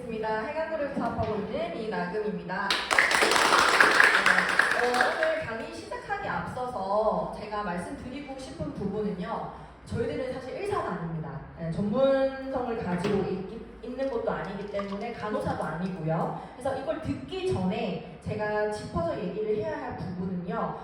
반갑습니다. 해강그룹 사업하고 있는 이나금입니다. 오늘 강의 시작하기 앞서서 제가 말씀드리고 싶은 부분은요. 저희들은 사실 의사가 아닙니다. 전문성을 가지고 있는 것도 아니기 때문에 간호사도 아니고요. 그래서 이걸 듣기 전에 제가 짚어서 얘기를 해야 할 부분은요.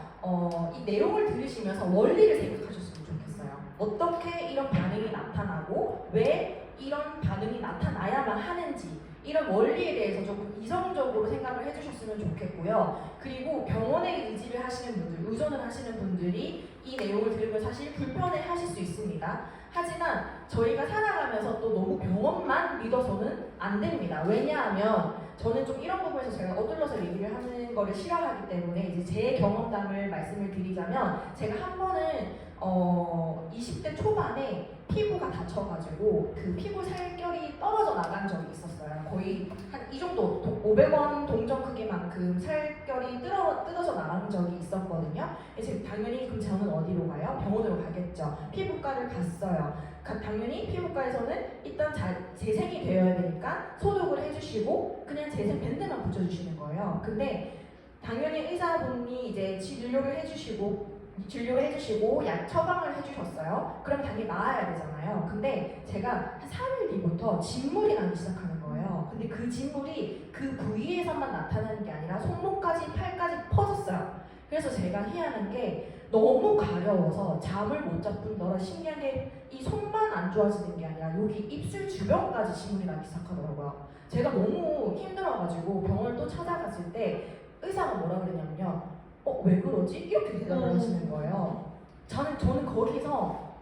이 내용을 들으시면서 원리를 생각하셨으면 좋겠어요. 어떻게 이런 반응이 나타나고 왜 이런 반응이 나타나야만 하는지 이런 원리에 대해서 조금 이성적으로 생각을 해주셨으면 좋겠고요. 그리고 병원에 의지를 하시는 분들, 의존을 하시는 분들이 이 내용을 들으면 사실 불편해 하실 수 있습니다. 하지만 저희가 살아가면서 또 너무 병원만 믿어서는 안 됩니다. 왜냐하면 저는 좀 이런 부분에서 제가 어둘러서 얘기를 하는 거를 싫어하기 때문에 이제 제 경험담을 말씀을 드리자면 제가 한 번은 20대 초반에 피부가 다쳐가지고 그 피부 살결이 떨어져 나간 적이 있었어요. 거의 한 이 정도 500원 동전 크기만큼 살결이 뜯어져 나간 적이 있었거든요. 그래서 당연히 그럼 저는 어디로 가요? 병원으로 가겠죠. 피부과를 갔어요. 당연히 피부과에서는 일단 재생이 되어야 되니까 소독을 해주시고 그냥 재생 밴드만 붙여주시는 거예요. 근데 당연히 의사분이 이제 진료를 해주시고 약 처방을 해주셨어요. 그럼 당연히 나아야 되잖아요. 근데 제가 한 3일 뒤부터 진물이 나기 시작하는 거예요. 근데 그 진물이 그 부위에서만 나타나는 게 아니라 손목까지 팔까지 퍼졌어요. 그래서 제가 해야 하는 게 너무 가려워서 잠을 못 잘 뿐더러 신기한 게 이 손만 안 좋아지는 게 아니라 여기 입술 주변까지 진물이 나기 시작하더라고요. 제가 너무 힘들어가지고 병원을 또 찾아갔을 때 의사가 뭐라 그러냐면요. 왜 그러지? 이렇게 대답을 하시는 거예요. 저는 거기서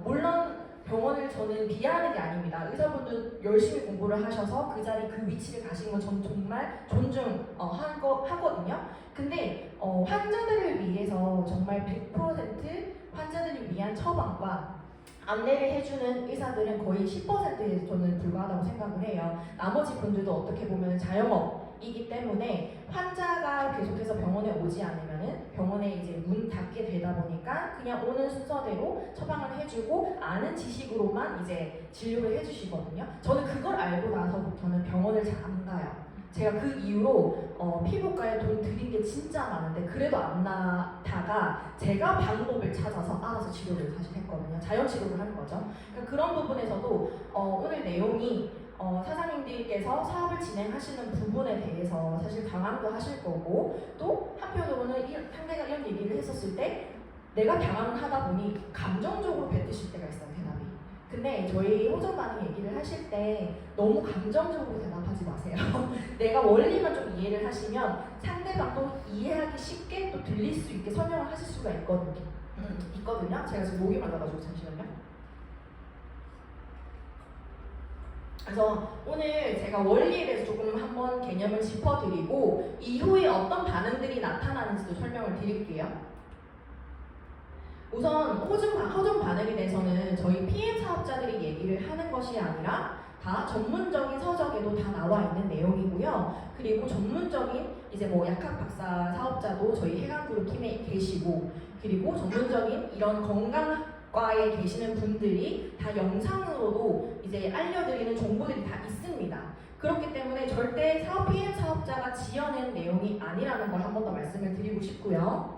물론 병원을 저는 비하하는 게 아닙니다. 의사분들 열심히 공부를 하셔서 그 자리 그 위치를 가신 건 저는 정말 하거든요. 근데 환자들을 위해서 정말 100% 환자들을 위한 처방과 안내를 해주는 의사들은 거의 10%에 저는 불과하다고 생각을 해요. 나머지 분들도 어떻게 보면 자영업이기 때문에 환자가 계속해서 병원에 오지 않으면은 병원에 이제 문 닫게 되다 보니까 그냥 오는 순서대로 처방을 해주고 아는 지식으로만 이제 진료를 해주시거든요. 저는 그걸 알고 나서부터는 병원을 잘 안 가요. 제가 그 이후로 피부과에 돈 들인 게 진짜 많은데 그래도 안 나다가 제가 방법을 찾아서 알아서 치료를 사실 했거든요. 자연치료를 하는 거죠. 그러니까 그런 부분에서도 오늘 내용이 사장님들께서 사업을 진행하시는 부분에 대해서 사실 당황도 하실 거고 또 한편으로는 상대가 이런 얘기를 했었을 때 내가 당황을 하다 보니 감정적으로 뱉으실 때가 있어요, 대답이. 근데 저희 호전 반응 얘기를 하실 때 너무 감정적으로 대답하지 마세요. 내가 원리만 좀 이해를 하시면 상대방도 이해하기 쉽게 또 들릴 수 있게 설명을 하실 수가 있거든요. 제가 지금 목이 말라가지고 잠시만요. 그래서 오늘 제가 원리에 대해서 조금 한번 개념을 짚어드리고 이후에 어떤 반응들이 나타나는지도 설명을 드릴게요. 우선 호전 반응에 대해서는 저희 PM 사업자들이 얘기를 하는 것이 아니라 다 전문적인 서적에도 다 나와 있는 내용이고요. 그리고 전문적인 이제 뭐 약학 박사 사업자도 저희 해강그룹 팀에 계시고 그리고 전문적인 이런 건강과에 계시는 분들이 다 영상으로도 이제 알려드리는 정보들이 다 있습니다. 그렇기 때문에 절대 PM 사업자가 지어낸 내용이 아니라는 걸 한 번 더 말씀을 드리고 싶고요.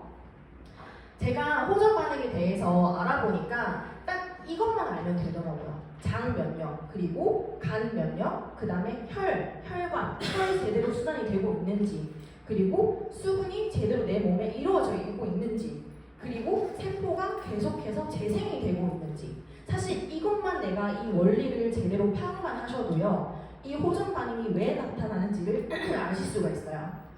제가 호전 반응에 대해서 알아보니까 딱 이것만 알면 되더라고요. 장 면역, 그리고 간 면역, 그 다음에 혈관, 혈이 제대로 순환이 되고 있는지, 그리고 수분이 제대로 내 몸에 이루어져 있고 있는지, 그리고 세포가 계속해서 재생이 되고 있는지. 사실 이것만 내가 이 원리를 제대로 파악만 하셔도요, 이 호전 반응이 왜 나타나는지를 아실 수가 있어요.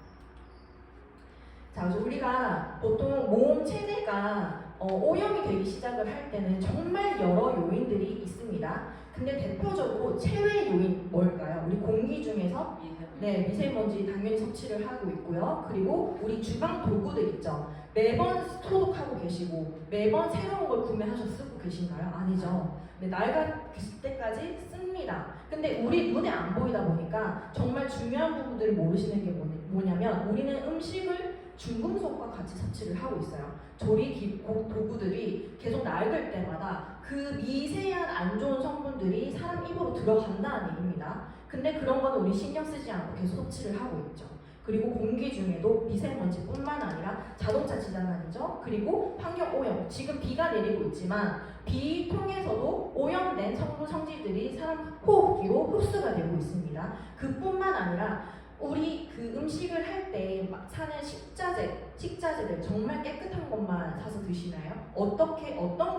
자, 그래서 우리가 보통 몸 체내가 오염이 되기 시작을 할 때는 정말 여러 요인들이 있습니다. 근데 대표적으로 체외 요인 뭘까요? 우리 공기 중에서 미세먼지 당연히 섭취를 하고 있고요. 그리고 우리 주방 도구들 있죠. 매번 소독하고 계시고 매번 새로운 걸 구매하셔서 쓰고 계신가요? 아니죠. 낡았을 때까지 씁니다. 근데 우리 눈에 안 보이다 보니까 정말 중요한 부분들을 모르시는 게 뭐냐면 우리는 음식을 중금속과 같이 섭취를 하고 있어요. 조리 도구들이 계속 낡을 때마다 그 미세한 안 좋은 성분들이 사람 입으로 들어간다는 얘기입니다. 근데 그런 거는 우리 신경 쓰지 않고 계속 섭취를 하고 있죠. 그리고 공기 중에도 미세먼지뿐만 아니라 자동차 질환이죠. 그리고 환경 오염. 지금 비가 내리고 있지만 비 통해서도 오염된 성질들이 사람 호흡기로 흡수가 되고 있습니다. 그뿐만 아니라 우리 그 음식을 할 때 사는 식자재들 정말 깨끗한 것만 사서 드시나요? 어떤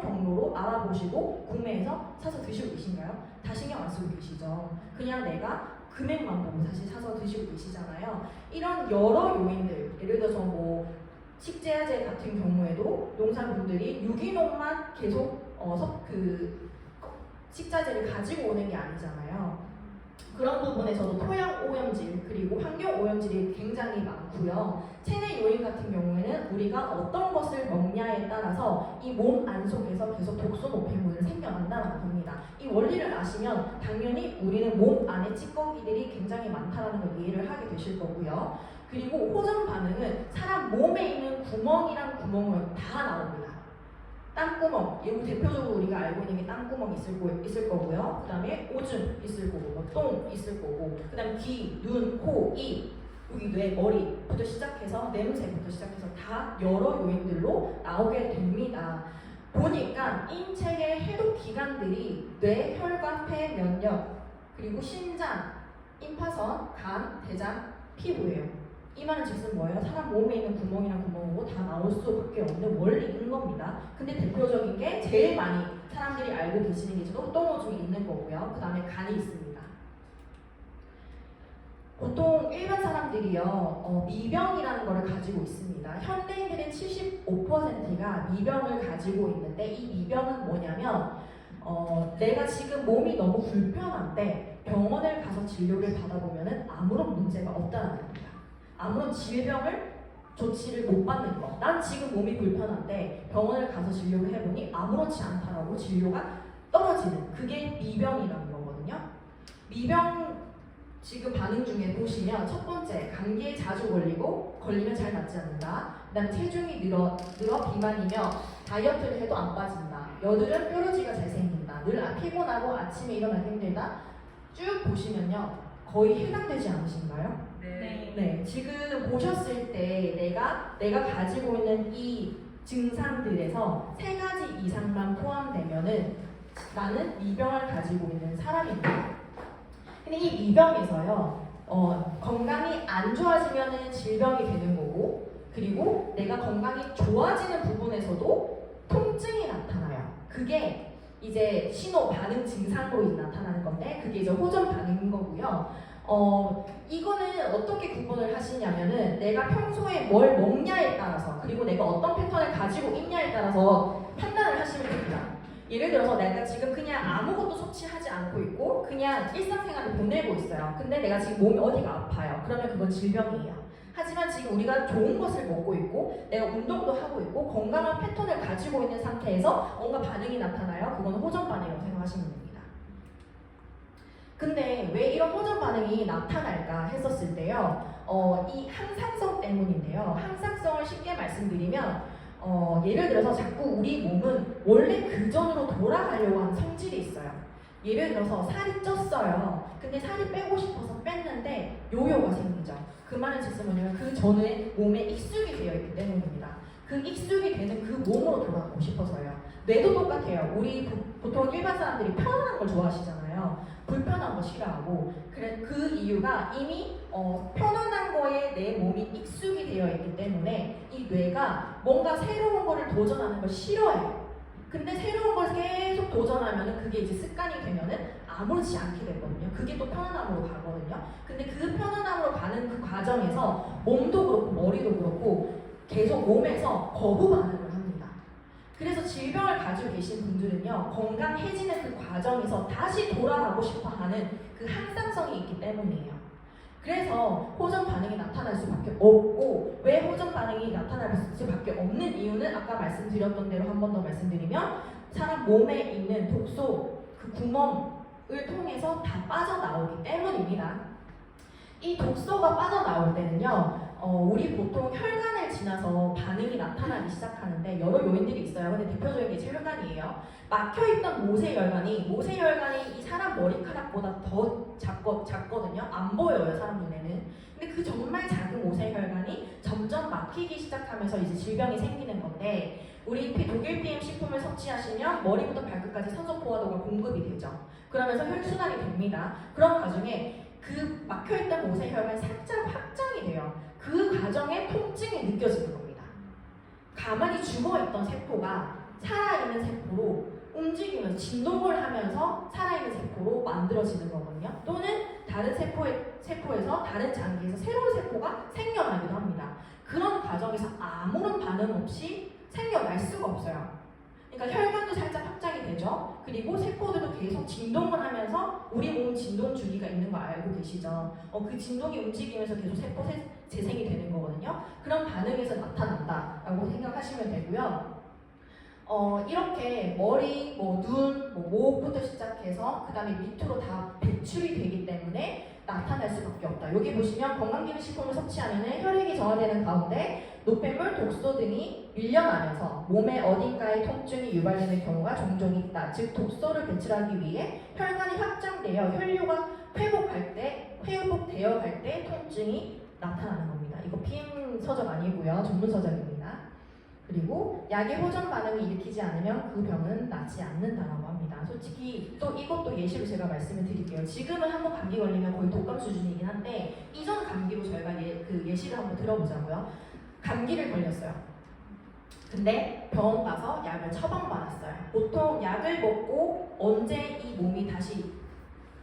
경로로 알아보시고 구매해서 사서 드시고 계신가요? 다 신경 안 쓰고 계시죠? 그냥 내가 금액만 보고 사실 사서 드시고 계시잖아요. 이런 여러 요인들, 예를 들어서 뭐 식재재 같은 경우에도 농산분들이 유기농만 계속 그 식자재를 가지고 오는 게 아니잖아요. 그런 부분에서도 토양 오염질 그리고 환경 오염질이 굉장히 많고요. 체내 요인 같은 경우에는 우리가 어떤 것을 먹냐에 따라서 이 몸 안 속에서 계속 독소 노폐물을 생겨난다는 겁니다. 이 원리를 아시면 당연히 우리는 몸 안에 찌꺼기들이 굉장히 많다는 걸 이해를 하게 되실 거고요. 그리고 호전 반응은 사람 몸에 있는 구멍이랑 구멍을 다 나옵니다. 땀구멍, 이거 대표적으로 우리가 알고 있는 게 땀구멍 있을 거고요. 그 다음에 오줌 있을 거고, 뭐 똥 있을 거고, 그 다음에 귀, 눈, 코, 입, 여기 뇌, 머리부터 시작해서 냄새부터 시작해서 다 여러 요인들로 나오게 됩니다. 보니까 인체의 해독 기관들이 뇌, 혈관, 폐, 면역, 그리고 신장, 임파선, 간, 대장, 피부예요. 이 말은 즉슨 뭐예요? 사람 몸에 있는 구멍이랑 구멍으로 다 나올 수밖에 없는 원리인 겁니다. 근데 대표적인 게 제일 많이 사람들이 알고 계시는 게 똥오줌이 있는 거고요. 그 다음에 간이 있습니다. 보통 일반 사람들이요, 미병이라는 거를 가지고 있습니다. 현대인들의 75%가 미병을 가지고 있는데 이 미병은 뭐냐면 내가 지금 몸이 너무 불편한데 병원을 가서 진료를 받아보면 아무런 문제가 없다는 겁니다. 아무런 질병을 조치를 못 받는 거. 난 지금 몸이 불편한데 병원을 가서 진료를 해보니 아무렇지 않다라고 진료가 떨어지는 그게 미병이라는 거거든요. 미병 지금 반응 중에 보시면 첫 번째, 감기에 자주 걸리면 잘 낫지 않는다. 그 다음에 체중이 늘어 비만이며 다이어트를 해도 안 빠진다. 여드름 뾰루지가 잘 생긴다. 늘 피곤하고 아침에 일어나기 힘들다. 쭉 보시면요. 거의 해당되지 않으신가요? 네. 지금 보셨을 때 내가 가지고 있는 이 증상들에서 3가지 이상만 포함되면은 나는 미병을 가지고 있는 사람입니다. 근데 이 미병에서요, 건강이 안 좋아지면은 질병이 되는 거고, 그리고 내가 건강이 좋아지는 부분에서도 통증이 나타나요. 그게 이제 신호 반응 증상으로 나타나는 건데, 그게 이제 호전 반응인 거고요. 이거는 어떻게 구분을 하시냐면은 내가 평소에 뭘 먹냐에 따라서, 그리고 내가 어떤 패턴을 가지고 있냐에 따라서 판단을 하시면 됩니다. 예를 들어서 내가 지금 그냥 아무것도 섭취하지 않고 있고 그냥 일상생활을 보내고 있어요. 근데 내가 지금 몸이 어디가 아파요. 그러면 그건 질병이에요. 하지만 지금 우리가 좋은 것을 먹고 있고 내가 운동도 하고 있고 건강한 패턴을 가지고 있는 상태에서 뭔가 반응이 나타나요. 그건 호전 반응이라고 생각하시면 됩니다. 근데 왜 이런 호전 반응이 나타날까 했었을 때요. 이 항상성 때문인데요. 항상성을 쉽게 말씀드리면 예를 들어서 자꾸 우리 몸은 원래 그 전으로 돌아가려고 하는 성질이 있어요. 예를 들어서 살이 쪘어요. 근데 살이 빼고 싶어서 뺐는데 요요가 생기죠. 그 말은 즉슨 뭐냐면 그 전에 몸에 익숙이 되어 있기 때문입니다. 그 익숙이 되는 그 몸으로 돌아가고 싶어서요. 뇌도 똑같아요. 우리 보통 일반 사람들이 편안한 걸 좋아하시잖아요. 불편한 거 싫어하고 그래 그 이유가 이미 편안한 거에 내 몸이 익숙이 되어 있기 때문에 이 뇌가 뭔가 새로운 거를 도전하는 걸 싫어해요. 근데 새로운 걸 계속 도전하면은 그게 이제 습관이 되면은 아무렇지 않게 되거든요. 그게 또 편안함으로 가거든요. 근데 그 편안함으로 가는 그 과정에서 몸도 그렇고 머리도 그렇고 계속 몸에서 거부 반응을 합니다. 그래서 질병을 가지고 계신 분들은요, 건강해지는 그 과정에서 다시 돌아가고 싶어 하는 그 항상성이 있기 때문이에요. 그래서 호전 반응이 나타날 수밖에 없고, 왜 호전 반응이 나타날 수밖에 없는 이유는 아까 말씀드렸던 대로 한 번 더 말씀드리면 사람 몸에 있는 독소, 그 구멍을 통해서 다 빠져나오기 때문입니다. 이 독소가 빠져나올 때는요, 우리 보통 혈관을 지나서 반응이 나타나기 시작하는데 여러 요인들이 있어요. 근데 대표적인 게 혈관이에요. 막혀있던 모세혈관이 이 사람 머리카락보다 더 작거든요. 안 보여요, 사람 눈에는. 근데 그 정말 작은 모세혈관이 점점 막히기 시작하면서 이제 질병이 생기는 건데, 우리 독일 PM 식품을 섭취하시면 머리부터 발끝까지 산소포화도가 공급이 되죠. 그러면서 혈순환이 됩니다. 그런 과정에 그 막혀있던 모세혈관이 살짝 확장이 돼요. 그 과정에 통증이 느껴지는 겁니다. 가만히 죽어있던 세포가 살아있는 세포로 움직이면서 진동을 하면서 살아있는 세포로 만들어지는 거거든요. 또는 다른 세포에서 다른 장기에서 새로운 세포가 생겨나기도 합니다. 그런 과정에서 아무런 반응 없이 생겨날 수가 없어요. 그러니까 혈관도 살짝 확장이 되죠. 그리고 세포들도 계속 진동을 하면서 우리 몸 진동 주기가 있는 거 알고 계시죠? 그 진동이 움직이면서 계속 세포 재생이 되는 거거든요. 그런 반응에서 나타난다라고 생각하시면 되고요. 이렇게 머리, 눈, 목부터 시작해서 그 다음에 밑으로 다 배출이 되기 때문에 나타날 수밖에 없다. 여기 보시면 건강기능식품을 섭취하면 혈액이 정화되는 가운데 노폐물, 독소 등이 밀려나면서 몸의 어딘가에 통증이 유발되는 경우가 종종 있다. 즉 독소를 배출하기 위해 혈관이 확장되어 혈류가 회복되어 갈 때 통증이 나타나는 겁니다. 이거 PM 서적 아니고요. 전문 서적입니다. 그리고 약의 호전 반응을 일으키지 않으면 그 병은 낫지 않는다라고 합니다. 솔직히 또 이것도 예시로 제가 말씀을 드릴게요. 지금은 한번 감기 걸리면 거의 독감 수준이긴 한데 이전 감기로 저희가 예시를 한번 들어보자고요. 감기를 걸렸어요. 근데 병원 가서 약을 처방받았어요. 보통 약을 먹고 언제 이 몸이 다시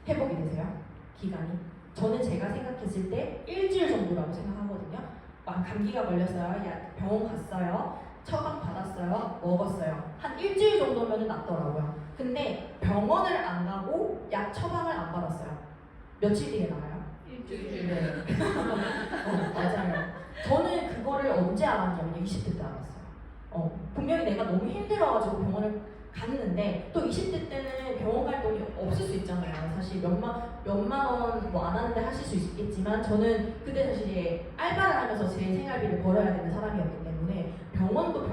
회복이 되세요? 기간이? 저는 제가 생각했을 때 일주일 정도라고 생각하거든요. 감기가 걸렸어요. 병원 갔어요. 처방 받았어요. 먹었어요. 한 일주일 정도면 낫더라고요. 근데 병원을 안 가고 약 처방을 안 받았어요. 며칠 뒤에 나와요? 일주일. 네. 맞아요. 저는 그거를 언제 알았냐면 20대 때 알았어요. 분명히 내가 너무 힘들어가지고 병원을 갔는데 또 20대 때는 병원 갈 돈이 없을 수 있잖아요. 사실 몇만 원 뭐 안 하는데 하실 수 있겠지만 저는 그때 사실 알바를 하면서 제 생활비를 벌어야 되는 사람이었기 때문에 병원도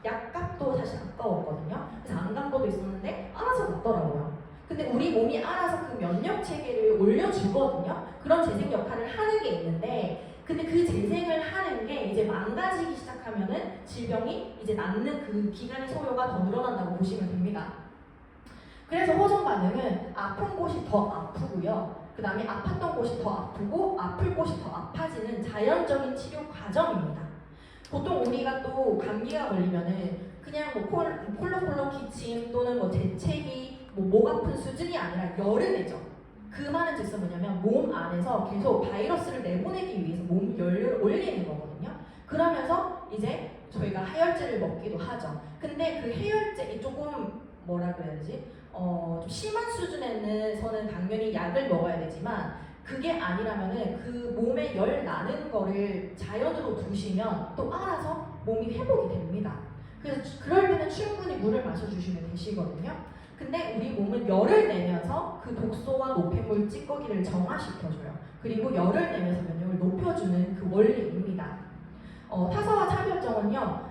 약값도 사실 아까웠거든요. 그래서 안 간 것도 있었는데 알아서 낫더라고요. 근데 우리 몸이 알아서 그 면역 체계를 올려주거든요. 그런 재생 역할을 하는 게 있는데 근데 그 재생을 하는 게 이제 망가지기 시작하면은 질병이 이제 낫는 그 기간의 소요가 더 늘어난다고 보시면 됩니다. 그래서 호전 반응은 아픈 곳이 더 아프고요. 그 다음에 아팠던 곳이 더 아프고 아플 곳이 더 아파지는 자연적인 치료 과정입니다. 보통 우리가 또 감기가 걸리면은 그냥 콜록콜록 기침 또는 재채기 목 아픈 수준이 아니라 열을 내죠. 그 말은 즉슨 뭐냐면 몸 안에서 계속 바이러스를 내보내기 위해서 몸 열을 올리는 거거든요. 그러면서 이제 저희가 해열제를 먹기도 하죠. 근데 그 해열제 조금 뭐라 그래야지? 좀 심한 수준에서는 당연히 약을 먹어야 되지만 그게 아니라면은 그 몸에 열 나는 거를 자연으로 두시면 또 알아서 몸이 회복이 됩니다. 그래서 그럴 때는 충분히 물을 마셔주시면 되시거든요. 근데 우리 몸은 열을 내면서 그 독소와 노폐물 찌꺼기를 정화시켜줘요. 그리고 열을 내면서 면역을 높여주는 그 원리입니다. 타사와 차별점은요,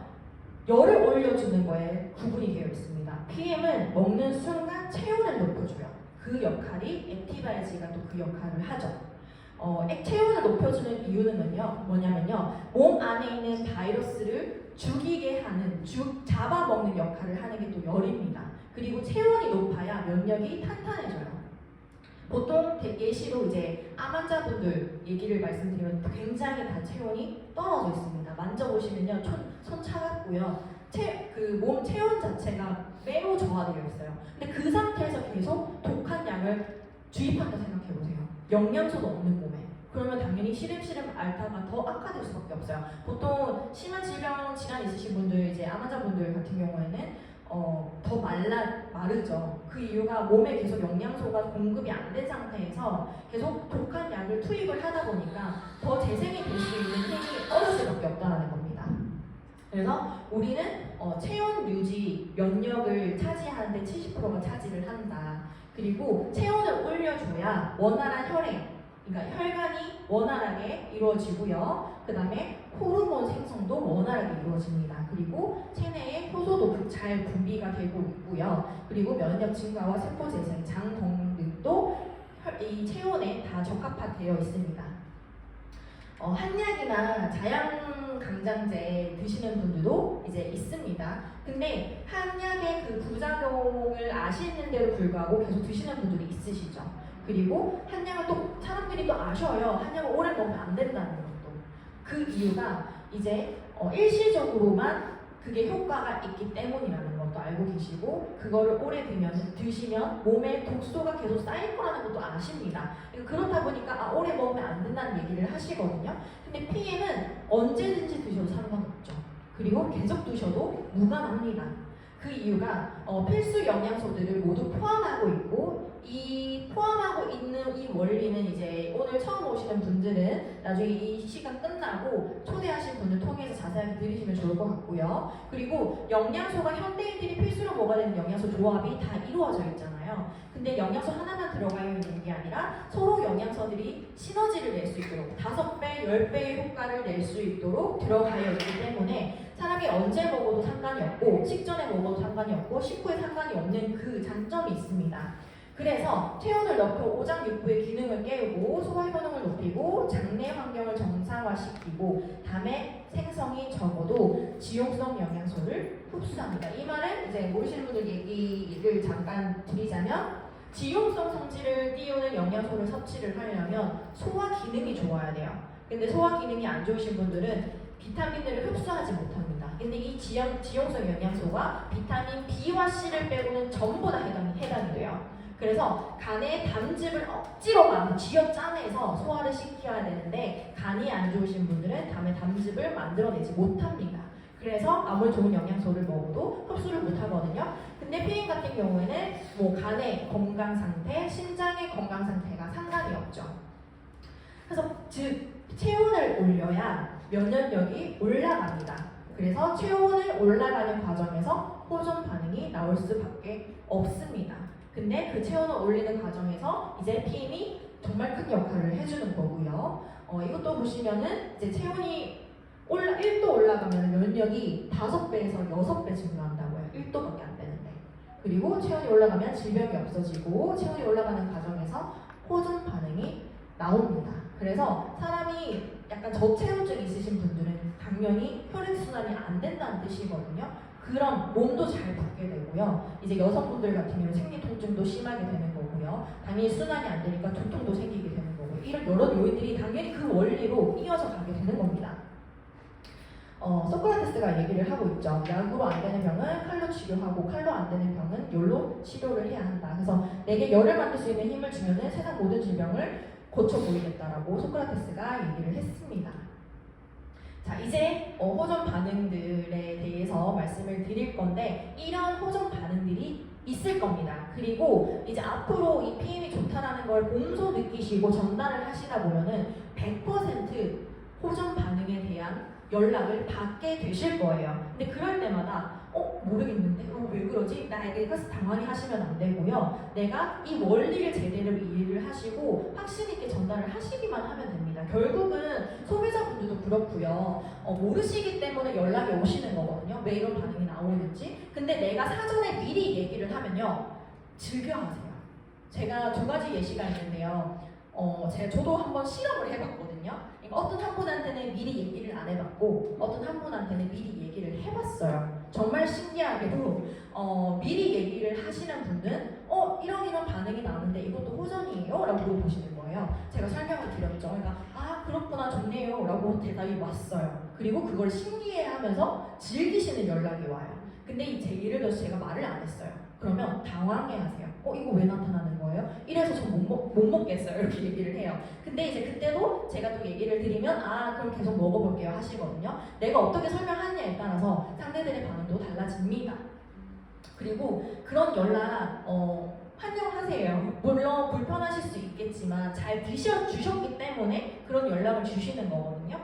열을 올려주는 거에 구분이 되어 있습니다. PM은 먹는 순간 체온을 높여줘요. 그 역할이 액티바이지가 또 그 역할을 하죠. 체온을 높여주는 이유는 뭐냐면요, 몸 안에 있는 바이러스를 죽이게 하는, 잡아먹는 역할을 하는 게 또 열입니다. 그리고 체온이 높아야 면역이 탄탄해져요. 보통 예시로 이제 암 환자분들 얘기를 말씀드리면 굉장히 다 체온이 떨어져 있습니다. 만져보시면요, 손 차갑고요. 몸 체온 자체가 매우 저하되어 있어요. 근데 그 상태에서 계속 독한 약을 주입한다 생각해보세요. 영양소도 없는 몸에. 그러면 당연히 시름시름 앓다가 더 악화될 수밖에 없어요. 보통 심한 질환 있으신 분들, 이제 암 환자분들 같은 경우에는 더 마르죠. 그 이유가 몸에 계속 영양소가 공급이 안 된 상태에서 계속 독한 약을 투입을 하다 보니까 더 재생이 될 수 있는 힘이 떨어질 수밖에 없다는 겁니다. 그래서 우리는 체온 유지, 면역을 차지하는데 70%가 차지를 한다. 그리고 체온을 올려줘야 원활한 혈행, 그러니까 혈관이 순환이 원활하게 이루어지고요. 그 다음에 호르몬 생성도 원활하게 이루어집니다. 그리고 체내에 효소도 잘 분비가 되고 있고요. 그리고 면역 증가와 세포 재생, 장 동력도 이 체온에 다 적합화되어 있습니다. 한약이나 자양강장제 드시는 분들도 이제 있습니다. 근데 한약의 그 부작용을 아시는데도 불구하고 계속 드시는 분들이 있으시죠. 그리고 한약을 또 사람들이 또 아셔요. 한약을 오래 먹으면 안 된다는 것도. 그 이유가 이제 일시적으로만 그게 효과가 있기 때문이라는 것도 알고 계시고, 그거를 오래 드시면 몸에 독소가 계속 쌓일 거라는 것도 아십니다. 그렇다 보니까 오래 먹으면 안 된다는 얘기를 하시거든요. 근데 PM은 언제든지 드셔도 상관없죠. 그리고 계속 드셔도 무관합니다. 그 이유가 필수 영양소들을 모두 포함하고 있고, 이 포함하고 있는 이 원리는 이제 오늘 처음 오시는 분들은 나중에 이 시간 끝나고 초대하신 분들 통해서 자세하게 들으시면 좋을 것 같고요. 그리고 영양소가 현대인들이 필수로 먹어야 되는 영양소 조합이 다 이루어져 있잖아요. 근데 영양소 하나만 들어가 있는 게 아니라 서로 영양소들이 시너지를 낼 수 있도록 5배, 10배의 효과를 낼 수 있도록 들어가여 있기 때문에 사람이 언제 먹어도 상관이 없고, 식전에 먹어도 상관이 없고, 식후에 상관이 없는 그 장점이 있습니다. 그래서 체온을 높여 오장육부의 기능을 깨우고 소화 효능을 높이고 장내 환경을 정상화시키고 담의 생성이 적어도 지용성 영양소를 흡수합니다. 이 말은 이제 모르시는 분들 얘기를 잠깐 드리자면, 지용성 성질을 띄우는 영양소를 섭취를 하려면 소화 기능이 좋아야 돼요. 근데 소화 기능이 안 좋으신 분들은 비타민들을 흡수하지 못합니다. 근데 이 지용성 영양소가 비타민 B와 C를 빼고는 전부 다 해당이 돼요. 그래서 간의 담즙을 억지로 막 쥐어짜내서 소화를 시켜야 되는데, 간이 안 좋으신 분들은 담의 담즙을 만들어내지 못합니다. 그래서 아무리 좋은 영양소를 먹어도 흡수를 못하거든요. 근데 피임 같은 경우에는 뭐 간의 건강 상태, 심장의 건강 상태가 상관이 없죠. 그래서 즉 체온을 올려야 면역력이 올라갑니다. 그래서 체온을 올라가는 과정에서 호전 반응이 나올 수밖에 없습니다. 근데 그 체온을 올리는 과정에서 이제 PM이 정말 큰 역할을 해주는 거고요. 이것도 보시면은 이제 체온이 1도 올라가면 면역력이 5배에서 6배 증가한다고요. 1도밖에 안 되는데. 그리고 체온이 올라가면 질병이 없어지고, 체온이 올라가는 과정에서 호전 반응이 나옵니다. 그래서 사람이 약간 저체온증 있으신 분들은 당연히 혈액순환이 안 된다는 뜻이거든요. 그럼 몸도 잘 붓게 되고요. 이제 여성분들 같은 경우는 생리통증도 심하게 되는 거고요. 당연히 순환이 안 되니까 두통도 생기게 되는 거고요. 이런 여러 요인들이 당연히 그 원리로 이어져 가게 되는 겁니다. 소크라테스가 얘기를 하고 있죠. 약으로 안 되는 병은 칼로 치료하고, 칼로 안 되는 병은 열로 치료를 해야 한다. 그래서 내게 열을 만들 수 있는 힘을 주면은 세상 모든 질병을 고쳐보이겠다라고 소크라테스가 얘기를 했습니다. 자, 이제 호전 반응들에 대해서 말씀을 드릴 건데, 이런 호전 반응들이 있을 겁니다. 그리고 이제 앞으로 이 PM이 좋다라는 걸 몸소 느끼시고 전달을 하시다 보면은 100% 호전 반응에 대한 연락을 받게 되실 거예요. 근데 그럴 때마다 모르겠는데 왜 그러지? 나에게 그래서 당황히 하시면 안 되고요. 내가 이 원리를 제대로 이해를 하시고 확신 있게 전달을 하시기만 하면 됩니다. 결국은 소비자분들도 그렇고요. 모르시기 때문에 연락이 오시는 거거든요. 왜 이런 반응이 나오는지. 근데 내가 사전에 미리 얘기를 하면요, 즐겨하세요. 제가 2가지 예시가 있는데요. 저도 한번 실험을 해봤거든요. 그러니까 어떤 한 분한테는 미리 얘기를 안 해봤고, 어떤 한 분한테는 미리 얘기를 해봤어요. 정말 신기하게도 미리 얘기를 하시는 분은 이런 반응이 나오는데 이것도 호전이에요? 라고 물어보시는 거예요. 제가 설명을 드렸죠. 그러니까 그렇구나, 좋네요 라고 대답이 왔어요. 그리고 그걸 신기해하면서 즐기시는 연락이 와요. 근데 예를 들어서 제가 말을 안 했어요. 그러면 당황해하세요. 이거 왜 나타나는 거예요? 이래서 저 못 먹겠어요. 이렇게 얘기를 해요. 근데 이제 그때도 제가 또 얘기를 드리면 그럼 계속 먹어볼게요 하시거든요. 내가 어떻게 설명하느냐에 따라서 상대들의 반응도 달라집니다. 그리고 그런 연락 환영하세요. 물론 불편하실 수 있겠지만 잘 드셔주셨기 때문에 그런 연락을 주시는 거거든요.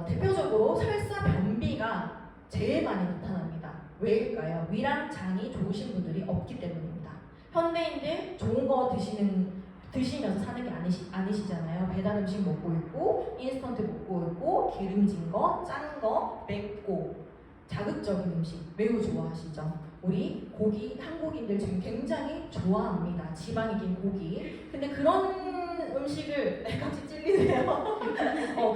대표적으로 설사 변비가 제일 많이 나타납니다. 왜일까요? 위랑 장이 좋으신 분들이 없기 때문입니다. 현대인들 좋은 거 드시면서 사는 게 아니시잖아요. 배달 음식 먹고 있고, 인스턴트 먹고 있고, 기름진 거, 짠 거, 맵고, 자극적인 음식 매우 좋아하시죠? 우리 고기, 한국인들 지금 굉장히 좋아합니다. 지방이 긴 고기. 근데 그런 음식을, 갑자기 찔리네요.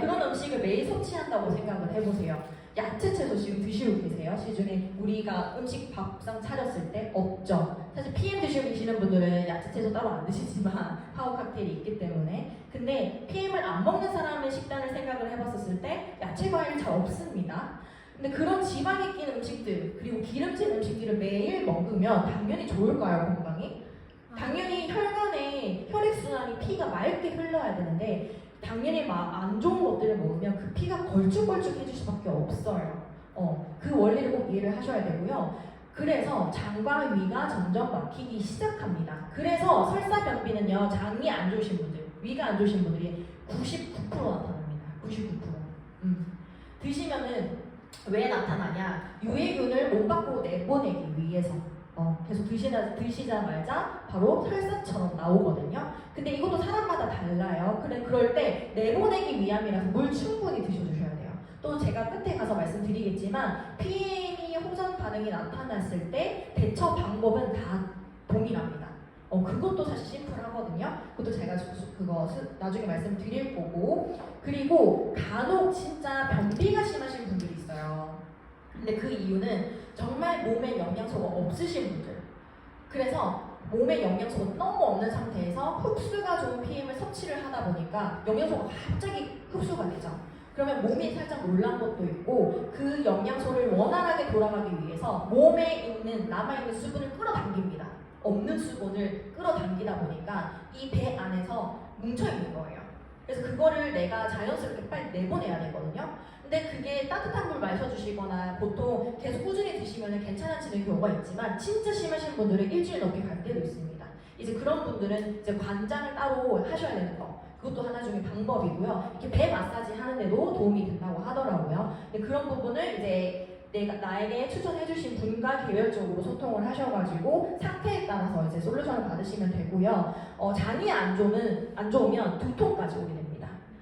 그런 음식을 매일 섭취한다고 생각을 해보세요. 야채 채소 지금 드시고 계세요? 시중에 우리가 음식 밥상 차렸을 때 없죠. 사실 PM 드시고 계시는 분들은 야채 채소 따로 안 드시지만 파워 칵테일이 있기 때문에. 근데 PM을 안 먹는 사람의 식단을 생각을 해봤었을 때 야채 과일 잘 없습니다. 근데 그런 지방이 낀 음식들 그리고 기름진 음식들을 매일 먹으면 당연히 좋을까요, 건강이? 당연히 혈관에 혈액순환이 피가 맑게 흘러야 되는데 당연히 막 안 좋은 것들을 먹으면 그 피가 걸쭉걸쭉해질 수밖에 없어요. 그 원리를 꼭 이해를 하셔야 되고요. 그래서 장과 위가 점점 막히기 시작합니다. 그래서 설사변비는요, 장이 안 좋으신 분들, 위가 안 좋으신 분들이 99% 나타납니다. 99%. 드시면은 왜 나타나냐? 유해균을 몸 밖으로 내보내기 위해서. 계속 드시자마자 바로 설사처럼 나오거든요. 근데 이것도 사람마다 달라요. 그럴 때 내보내기 위함이라서 물 충분히 드셔주셔야 돼요. 또 제가 끝에 가서 말씀드리겠지만 PM이 호전 반응이 나타났을 때 대처 방법은 다 동일합니다. 그것도 사실 심플하거든요. 그것도 제가 그거 나중에 말씀드릴 거고. 그리고 간혹 진짜 변비가 심하신 분들이 있어요. 근데 그 이유는 정말 몸에 영양소가 없으신 분들, 그래서 몸에 영양소가 너무 없는 상태에서 흡수가 좋은 PM을 섭취를 하다 보니까 영양소가 갑자기 흡수가 되죠. 그러면 몸이 살짝 놀란 것도 있고 그 영양소를 원활하게 돌아가기 위해서 몸에 있는 남아있는 수분을 끌어당깁니다. 없는 수분을 끌어당기다 보니까 이 배 안에서 뭉쳐있는 거예요. 그래서 그거를 내가 자연스럽게 빨리 내보내야 되거든요. 근데 그게 따뜻한 물 마셔주시거나 보통 계속 꾸준히 드시면 괜찮아지는 경우가 있지만 진짜 심하신 분들은 일주일 넘게 갈 때도 있습니다. 이제 그런 분들은 이제 관장을 따로 하셔야 되는 거. 그것도 하나 중에 방법이고요. 이렇게 배 마사지 하는데도 도움이 된다고 하더라고요. 근데 그런 부분을 이제 나에게 추천해주신 분과 개별적으로 소통을 하셔가지고 상태에 따라서 이제 솔루션을 받으시면 되고요. 장이 안 좋으면 두통까지 오게 됩니다.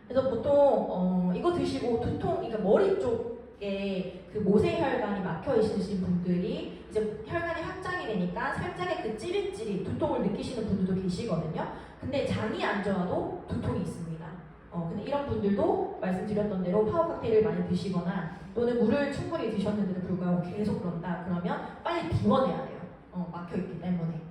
그래서 보통 이거 드시고 두통, 그러니까 머리 쪽에 그 모세혈관이 막혀 있으신 분들이 이제 혈관이 확장이 되니까 살짝의 그 찌릿찌릿 두통을 느끼시는 분들도 계시거든요. 근데 장이 안 좋아도 두통이 있습니다. 근데 이런 분들도 말씀드렸던 대로 파워 칵테일을 많이 드시거나 또는 물을 충분히 드셨는데도 불구하고 계속 그런다 그러면 빨리 비워내야 돼요. 막혀있기 때문에.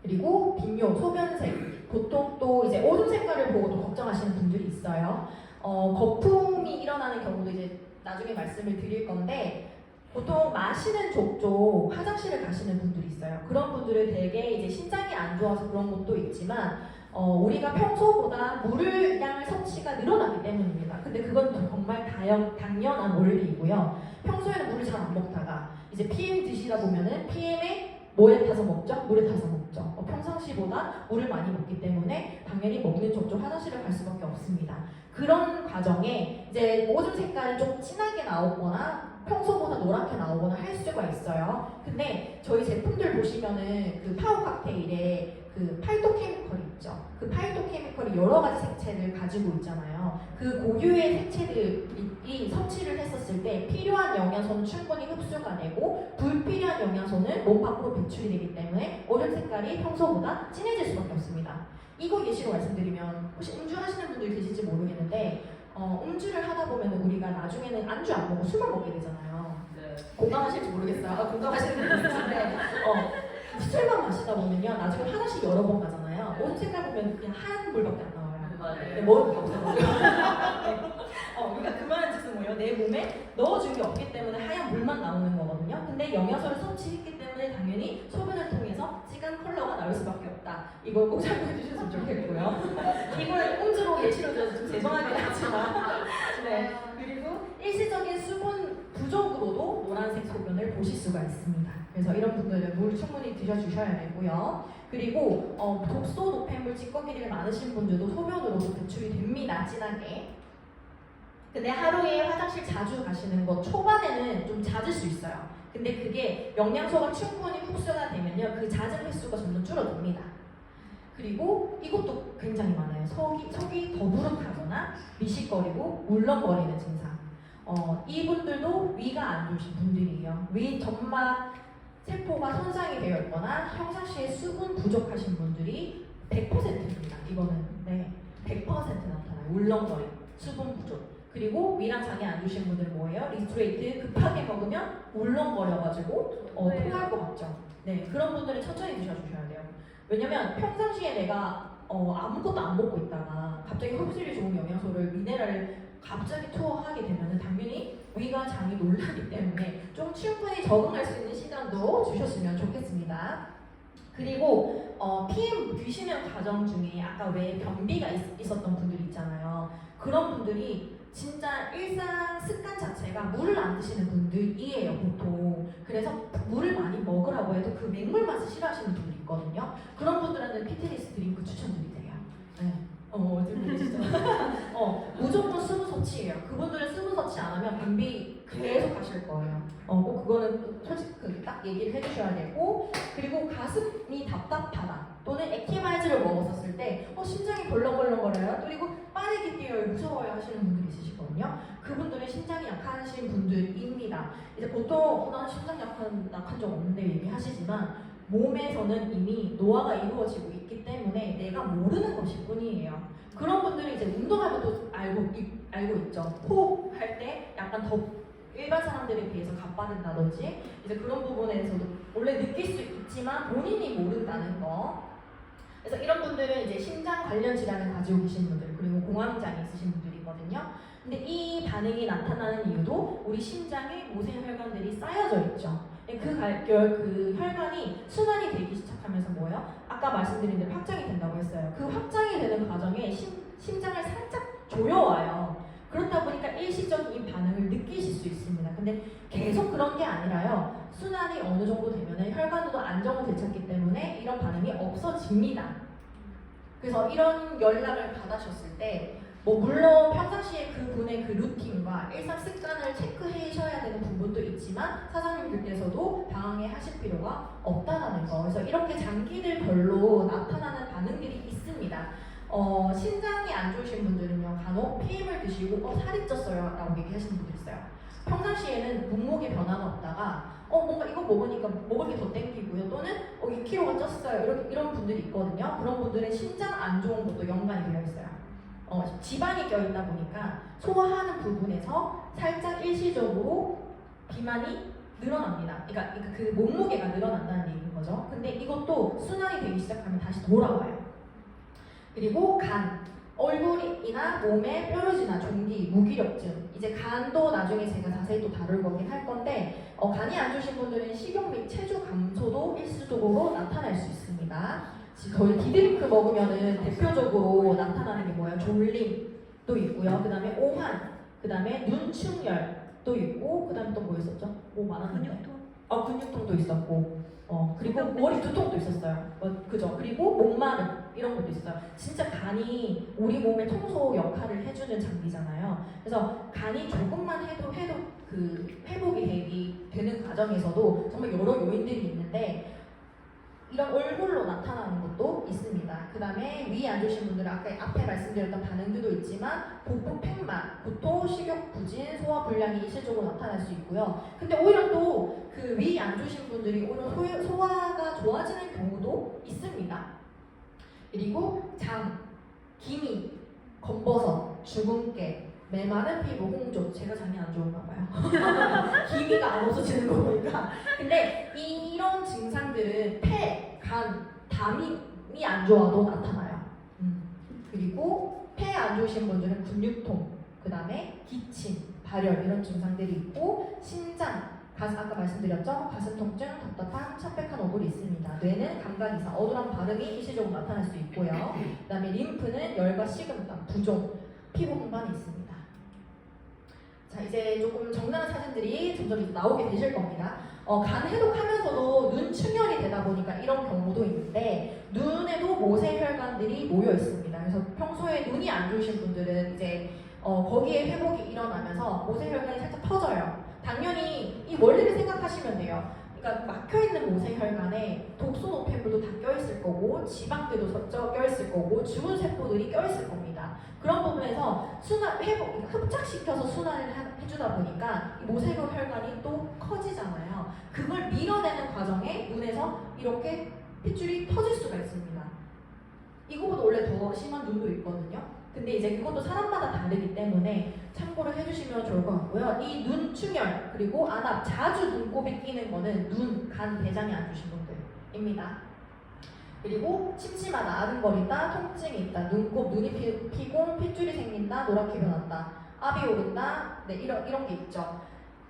그리고 빈뇨, 소변색. 보통 또 이제 오줌 색깔을 보고도 걱정하시는 분들이 있어요. 거품이 일어나는 경우도 이제 나중에 말씀을 드릴 건데 보통 마시는 족족 화장실을 가시는 분들이 있어요. 그런 분들은 되게 이제 신장이 안 좋아서 그런 것도 있지만 우리가 평소보다 물을 양을 섭취가 늘어나기 때문입니다. 근데 그건 정말 당연한 원리이고요. 평소에는 물을 잘 안 먹다가 이제 PM 드시다 보면은 PM에 뭐에 타서 먹죠? 물에 타서 먹죠. 평상시보다 물을 많이 먹기 때문에 당연히 먹는 족족 화장실을 갈 수밖에 없습니다. 그런 과정에 이제 오줌 색깔이 좀 진하게 나오거나 평소보다 노랗게 나오거나 할 수가 있어요. 근데 저희 제품들 보시면은 그 파워 칵테일에 그 팔도케미컬이 있죠. 그 팔도케미컬이 여러 가지 색채를 가지고 있잖아요. 그 고유의 색채들이 섭취를 했었을 때 필요한 영양소는 충분히 흡수가 되고 불필요한 영양소는 몸 밖으로 배출이 되기 때문에 오줌 색깔이 평소보다 진해질 수밖에 없습니다. 이거 예시로 말씀드리면 혹시 음주하시는 분들 계실지 모르겠는데 음주를 하다 보면 우리가 나중에는 안주 안 먹고 술만 먹게 되잖아요. 네. 공감하실지 모르겠어요. 공감하시는 분들 있는데 술만 마시다 보면요 나중에 화장실 여러 번 가잖아요. 옷 색깔 보면 그냥 하얀 물밖에 안 나와요. 맞아요. 먹을 게 없어요. 그러니까 그 말은 즉슨 뭐예요? 내 몸에 넣어준 게 없기 때문에 하얀 물만 나오는 거거든요. 근데 영양소를 섭취했기 때문에 당연히 소변을 통해서 진한 컬러가 나올 수밖에 없다. 이걸 꼭 참고해 주셨으면 좋겠고요. 이걸 음주로 예시로 들어서 좀 죄송하긴 하지만 네. 그리고 일시적인 수분 부족으로도 노란색 소변을 보실 수가 있습니다. 그래서 이런 분들은 물 충분히 드셔주셔야 되고요. 그리고 독소, 노폐물, 찌꺼기들이 많으신 분들도 소변으로도 배출이 됩니다. 진하게. 근데 하루에 화장실 자주 가시는 거 초반에는 좀 잦을 수 있어요. 근데 그게 영양소가 충분히 흡수가 되면요 그 잦은 횟수가 점점 줄어듭니다. 그리고 이것도 굉장히 많아요. 속이 더부룩하거나 미식거리고 울렁거리는 증상. 이분들도 위가 안 좋으신 분들이에요. 위 점막 세포가 손상이 되어 있거나 평상시에 수분 부족하신 분들이 100%입니다. 이거는 네, 100% 나타나요. 울렁거림, 수분 부족. 그리고 위랑 장이 안 좋으신 분들은 뭐예요? 리스트레이트 급하게 먹으면 울렁거려가지고 토할 것 같죠. 네, 그런 분들은 천천히 드셔주셔야 돼요. 왜냐면 평상시에 내가 아무것도 안 먹고 있다가 갑자기 흡수율이 좋은 영양소를 미네랄을 갑자기 투어하게 되면 당연히 위가 장이 놀라기 때문에 좀 충분히 적응할 수 있는 시간도 주셨으면 좋겠습니다. 그리고 PM 드시는 과정 중에 아까 왜 변비가 있었던 분들 있잖아요. 그런 분들이 진짜 일상 습관 자체가 물을 안 드시는 분들이에요, 보통. 그래서 물을 많이 먹으라고 해도 그 맹물 맛을 싫어하시는 분들이 있거든요. 그런 분들한테는 피트니스 드링크 추천드리세요. 네. 어떤 분이시죠? 무조건 수분 섭취예요. 그분들은 수분 섭취 안 하면 변비 계속 하실 거예요. 꼭 그거는 솔직히 딱 얘기를 해주셔야 되고, 그리고 가슴이 답답하다 또는 액티바이즈를 먹었었을 때 심장이 벌렁벌렁거려요. 그리고 빠르게 뛰어요. 무서워요 하시는 분들이 있으시거든요. 그분들은 심장이 약하신 분들입니다. 이제 보통 난 심장 약한 적 없는데 얘기하시지만 몸에서는 이미 노화가 이루어지고 있기 때문에 내가 모르는 것일 뿐이에요. 그런 분들이 이제 운동하면 또 알고 있죠. 호흡할 때 약간 더 일반 사람들에 비해서 가빠른다든지 이제 그런 부분에서도 원래 느낄 수 있지만 본인이 모른다는 거. 그래서 이런 분들은 이제 심장 관련 질환을 가지고 계신 분들 그리고 공황장애 있으신 분들이거든요. 근데 이 반응이 나타나는 이유도 우리 심장에 모세혈관들이 쌓여져 있죠. 그 혈관이 순환이 되기 시작하면서 뭐예요? 아까 말씀드린 대로 확장이 된다고 했어요. 그 확장이 되는 과정에 심장을 살짝 조여와요. 그렇다 보니까 일시적인 이 반응을 느끼실 수 있습니다. 근데 계속 그런 게 아니라요. 순환이 어느 정도 되면 혈관도 안정을 되찾기 때문에 이런 반응이 없어집니다. 그래서 이런 연락을 받으셨을 때 물론 평상시에 그분의 그 루틴과 일상 습관을 체크하셔야 되는 부분도 있지만 사장님들께서도 당황해 하실 필요가 없다는 거. 그래서 이렇게 장기들별로 나타나는 반응들이 있습니다. 신장이 안 좋으신 분들은요 간혹 PM을 드시고 살이 쪘어요 라고 얘기하시는 분들 있어요. 평상시에는 몸무게 변화가 없다가 뭔가 이거 먹으니까 먹을 게 더 땡기고요. 또는 2kg가 쪘어요. 이런 분들이 있거든요. 그런 분들은 신장 안 좋은 것도 연관이 되어 있어요. 지방이 껴있다 보니까 소화하는 부분에서 살짝 일시적으로 비만이 늘어납니다. 그러니까 그 몸무게가 늘어난다는 얘기인 거죠. 근데 이것도 순환이 되기 시작하면 다시 돌아와요. 그리고 간, 얼굴이나 몸에 뾰루지나 종기, 무기력증. 이제 간도 나중에 제가 자세히 또 다룰 거긴 할 건데 간이 안 좋으신 분들은 식욕 및 체중 감소도 일시적으로 나타날 수 있습니다. 저희 디드링크 먹으면은 대표적으로 나타나는 게 뭐예요? 졸림도 있고요. 그 다음에 오한, 그 다음에 눈충혈도 있고, 그 다음에 또 뭐 있었죠? 많았는데. 근육통도 있었고, 그리고 머리 두통도 있었어요. 그죠? 그리고 목마름 이런 것도 있어요. 진짜 간이 우리 몸의 청소 역할을 해주는 장기잖아요. 그래서 간이 조금만 해도 그 회복이 되는 과정에서도 정말 여러 요인들이 있는데. 이런 얼굴로 나타나는 것도 있습니다. 그 다음에 위 안 좋으신 분들은 아까 앞에 말씀드렸던 반응들도 있지만 복부 팽만, 구토, 식욕 부진, 소화 불량이 일시적으로 나타날 수 있고요. 근데 오히려 또 그 위 안 좋으신 분들이 오히려 소화가 좋아지는 경우도 있습니다. 그리고 장, 기미, 검버섯, 주근깨, 메마른 피부, 홍조. 제가 장이 안 좋은가 봐요. 기미가 안 없어지는 거 보니까. 근데 이런 증상들은 폐, 간, 담이 안 좋아도 나타나요. 그리고 폐 안 좋으신 분들은 근육통, 그 다음에 기침, 발열 이런 증상들이 있고 심장, 아까 말씀드렸죠? 가슴 통증, 답답함, 창백한 어불이 있습니다. 뇌는 감각 이상, 어눌한 반응이 일시적으로 나타날 수 있고요. 그 다음에 림프는 열과 식은땀, 부종, 피부红斑이 있습니다. 자, 이제 조금 적나라한 사진들이 점점 나오게 되실 겁니다. 간 해독하면서도 눈 충혈이 되다 보니까 이런 경우도 있는데 눈에도 모세혈관들이 모여 있습니다. 그래서 평소에 눈이 안 좋으신 분들은 이제 거기에 회복이 일어나면서 모세혈관이 살짝 터져요. 당연히 이 원리를 생각하시면 돼요. 그러니까 막혀있는 모세혈관에 독소 노폐물도 다 껴있을 거고 지방들도 껴있을 거고 죽은 세포들이 껴있을 겁니다. 그런 부분에서 순환 회복, 그러니까 흡착시켜서 순환을 해주다 보니까 이 모세혈관이 또 커지잖아요. 그걸 밀어내는 과정에 눈에서 이렇게 핏줄이 터질 수가 있습니다. 이거보다 원래 더 심한 눈도 있거든요. 근데 이제 이것도 사람마다 다르기 때문에 참고를 해주시면 좋을 것 같고요. 이 눈충혈 그리고 안압, 자주 눈곱이 끼는 거는 눈, 간, 대장에 안 좋으신 분들입니다. 그리고 침침하다, 아른거린다, 통증이 있다, 눈곱, 눈이 피고 핏줄이 생긴다, 노랗게 변한다, 압이 오른다, 네 이런 게 있죠.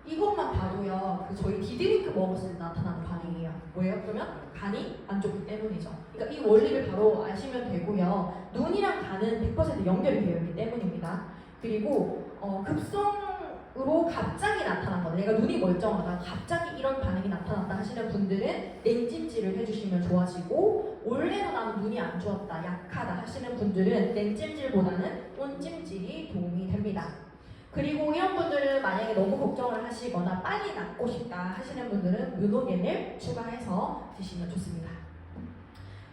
이것만 봐도요, 저희 디드링크 먹었을 때 나타나는 반응이에요. 뭐예요? 그러면 간이 안 좋기 때문이죠. 그러니까 이 원리를 바로 아시면 되고요. 눈이랑 간은 100% 연결이 되어 있기 때문입니다. 그리고 급성으로 갑자기 나타난 거, 내가 눈이 멀쩡하다, 갑자기 이런 반응이 나타났다 하시는 분들은 냉찜질을 해주시면 좋아지고, 원래도 나는 눈이 안 좋았다, 약하다 하시는 분들은 냉찜질보다는 온찜질이 도움이 됩니다. 그리고 이런 분들은 만약에 너무 걱정을 하시거나 빨리 낫고 싶다 하시는 분들은 뮤노겐을 추가해서 드시면 좋습니다.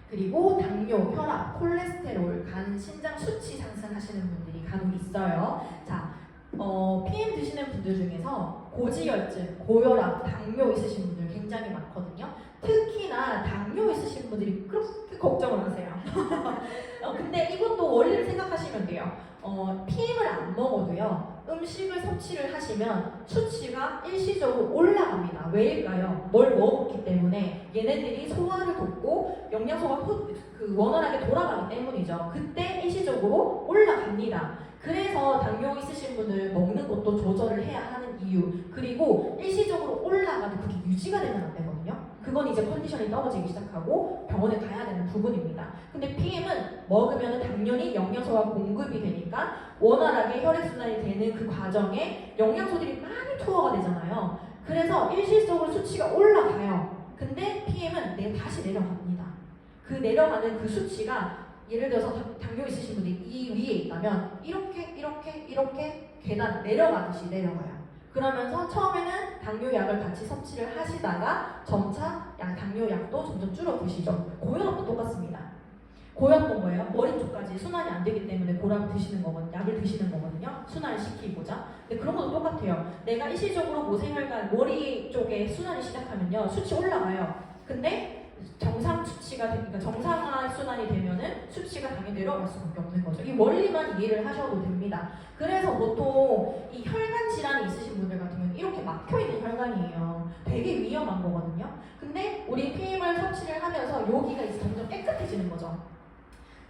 그리고 당뇨, 혈압, 콜레스테롤, 간, 신장 수치 상승하시는 분들이 간혹 있어요. 자, PM 드시는 분들 중에서 고지혈증, 고혈압, 당뇨 있으신 분들 굉장히 많거든요. 특히나 당뇨 있으신 분들이 그렇게 걱정을 하세요. 근데 이것도 원리를 생각하시면 돼요. PM을 안 먹어도요, 음식을 섭취를 하시면 수치가 일시적으로 올라갑니다. 왜일까요? 뭘 먹었기 때문에 얘네들이 소화를 돕고 영양소가 원활하게 돌아가기 때문이죠. 그때 일시적으로 올라갑니다. 그래서 당뇨 있으신 분들 먹는 것도 조절을 해야 하는 이유, 그리고 일시적으로 올라가도 그게 유지가 되면 안 되거든요. 그건 이제 컨디션이 떨어지기 시작하고 병원에 가야 되는 부분입니다. 근데 PM은 먹으면 당연히 영양소가 공급이 되니까 원활하게 혈액순환이 되는 그 과정에 영양소들이 많이 투하가 되잖아요. 그래서 일시적으로 수치가 올라가요. 근데 PM은 다시 내려갑니다. 그 내려가는 그 수치가 예를 들어서 당뇨 있으신 분이 이 위에 있다면 이렇게 계단 내려가듯이 내려가요. 그러면서 처음에는 당뇨약을 같이 섭취를 하시다가 점차 당뇨약도 점점 줄어 드시죠. 고혈압도 똑같습니다. 고혈압도 뭐예요? 머리 쪽까지 순환이 안 되기 때문에 고혈압 드시는 거거든요. 약을 드시는 거거든요. 순환을 시키고자. 근데 그런 것도 똑같아요. 내가 일시적으로 모세혈관 머리 쪽에 순환이 시작하면요, 수치 올라가요. 근데 정상 수치가 되니까 정상화 순환이 되면은 수치가 당연히 내려갈 수밖에 없는 거죠. 이 원리만 이해를 하셔도 됩니다. 그래서 보통 이 혈관 질환이 있으신 분들 같은 경우는 이렇게 막혀 있는 혈관이에요. 되게 위험한 거거든요. 근데 우리 PM을 섭취를 하면서 여기가 이제 점점 깨끗해지는 거죠.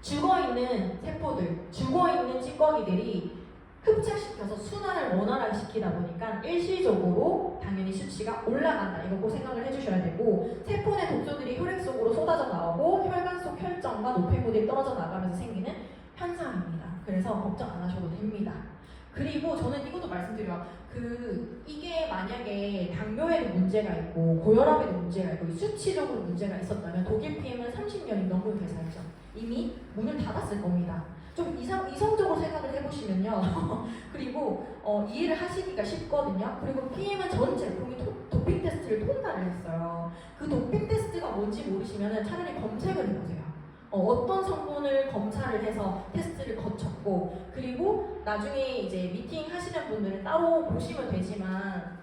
죽어있는 세포들, 죽어있는 찌꺼기들이 흡착시켜서 순환을 원활하게 시키다 보니까 일시적으로 당연히 수치가 올라간다. 이거 꼭 생각을 해주셔야 되고, 세포 내 독소들이 혈액 속으로 쏟아져 나오고 혈관 속 혈전과 노폐물이 떨어져 나가면서 생기는 현상입니다. 그래서 걱정 안 하셔도 됩니다. 그리고 저는 이것도 말씀드려요. 이게 만약에 당뇨에도 문제가 있고 고혈압에도 문제가 있고 수치적으로 문제가 있었다면 독일 PM은 30년이 넘은 회사죠. 이미 문을 닫았을 겁니다. 좀 이성적으로 생각을 해보시면요. 그리고 이해를 하시기가 쉽거든요. 그리고 PM은 전 제품이 도핑 테스트를 통과를 했어요. 그 도핑 테스트가 뭔지 모르시면 차라리 검색을 해보세요. 어떤 성분을 검사를 해서 테스트를 거쳤고, 그리고 나중에 이제 미팅 하시는 분들은 따로 보시면 되지만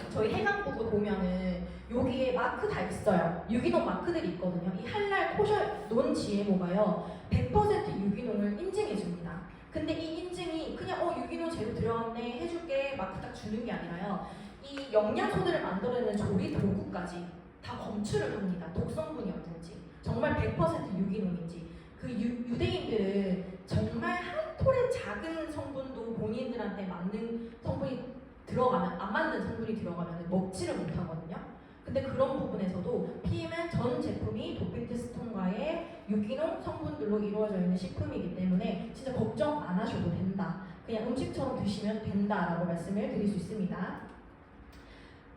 저희 해상부도 보면은 여기에 마크 다 있어요. 유기농 마크들이 있거든요. 이 한랄 코셜 논 GMO가요 100% 유기농을 인증해줍니다. 근데 이 인증이 그냥 유기농 재료 들어갔네 해줄게 마크 딱 주는 게 아니라요, 이 영양소들을 만들어내는 조리 도구까지 다 검출을 합니다. 독성분이었든지 정말 100% 유기농인지. 그 유대인들은 정말 한 톨의 작은 성분도 본인들한테 맞는 성분이 들어가면, 안 맞는 성분이 들어가면 먹지를 못하거든요. 근데 그런 부분에서도 PM은 전 제품이 도핑 테스트 통과의 유기농 성분들로 이루어져 있는 식품이기 때문에 진짜 걱정 안 하셔도 된다. 그냥 음식처럼 드시면 된다라고 말씀을 드릴 수 있습니다.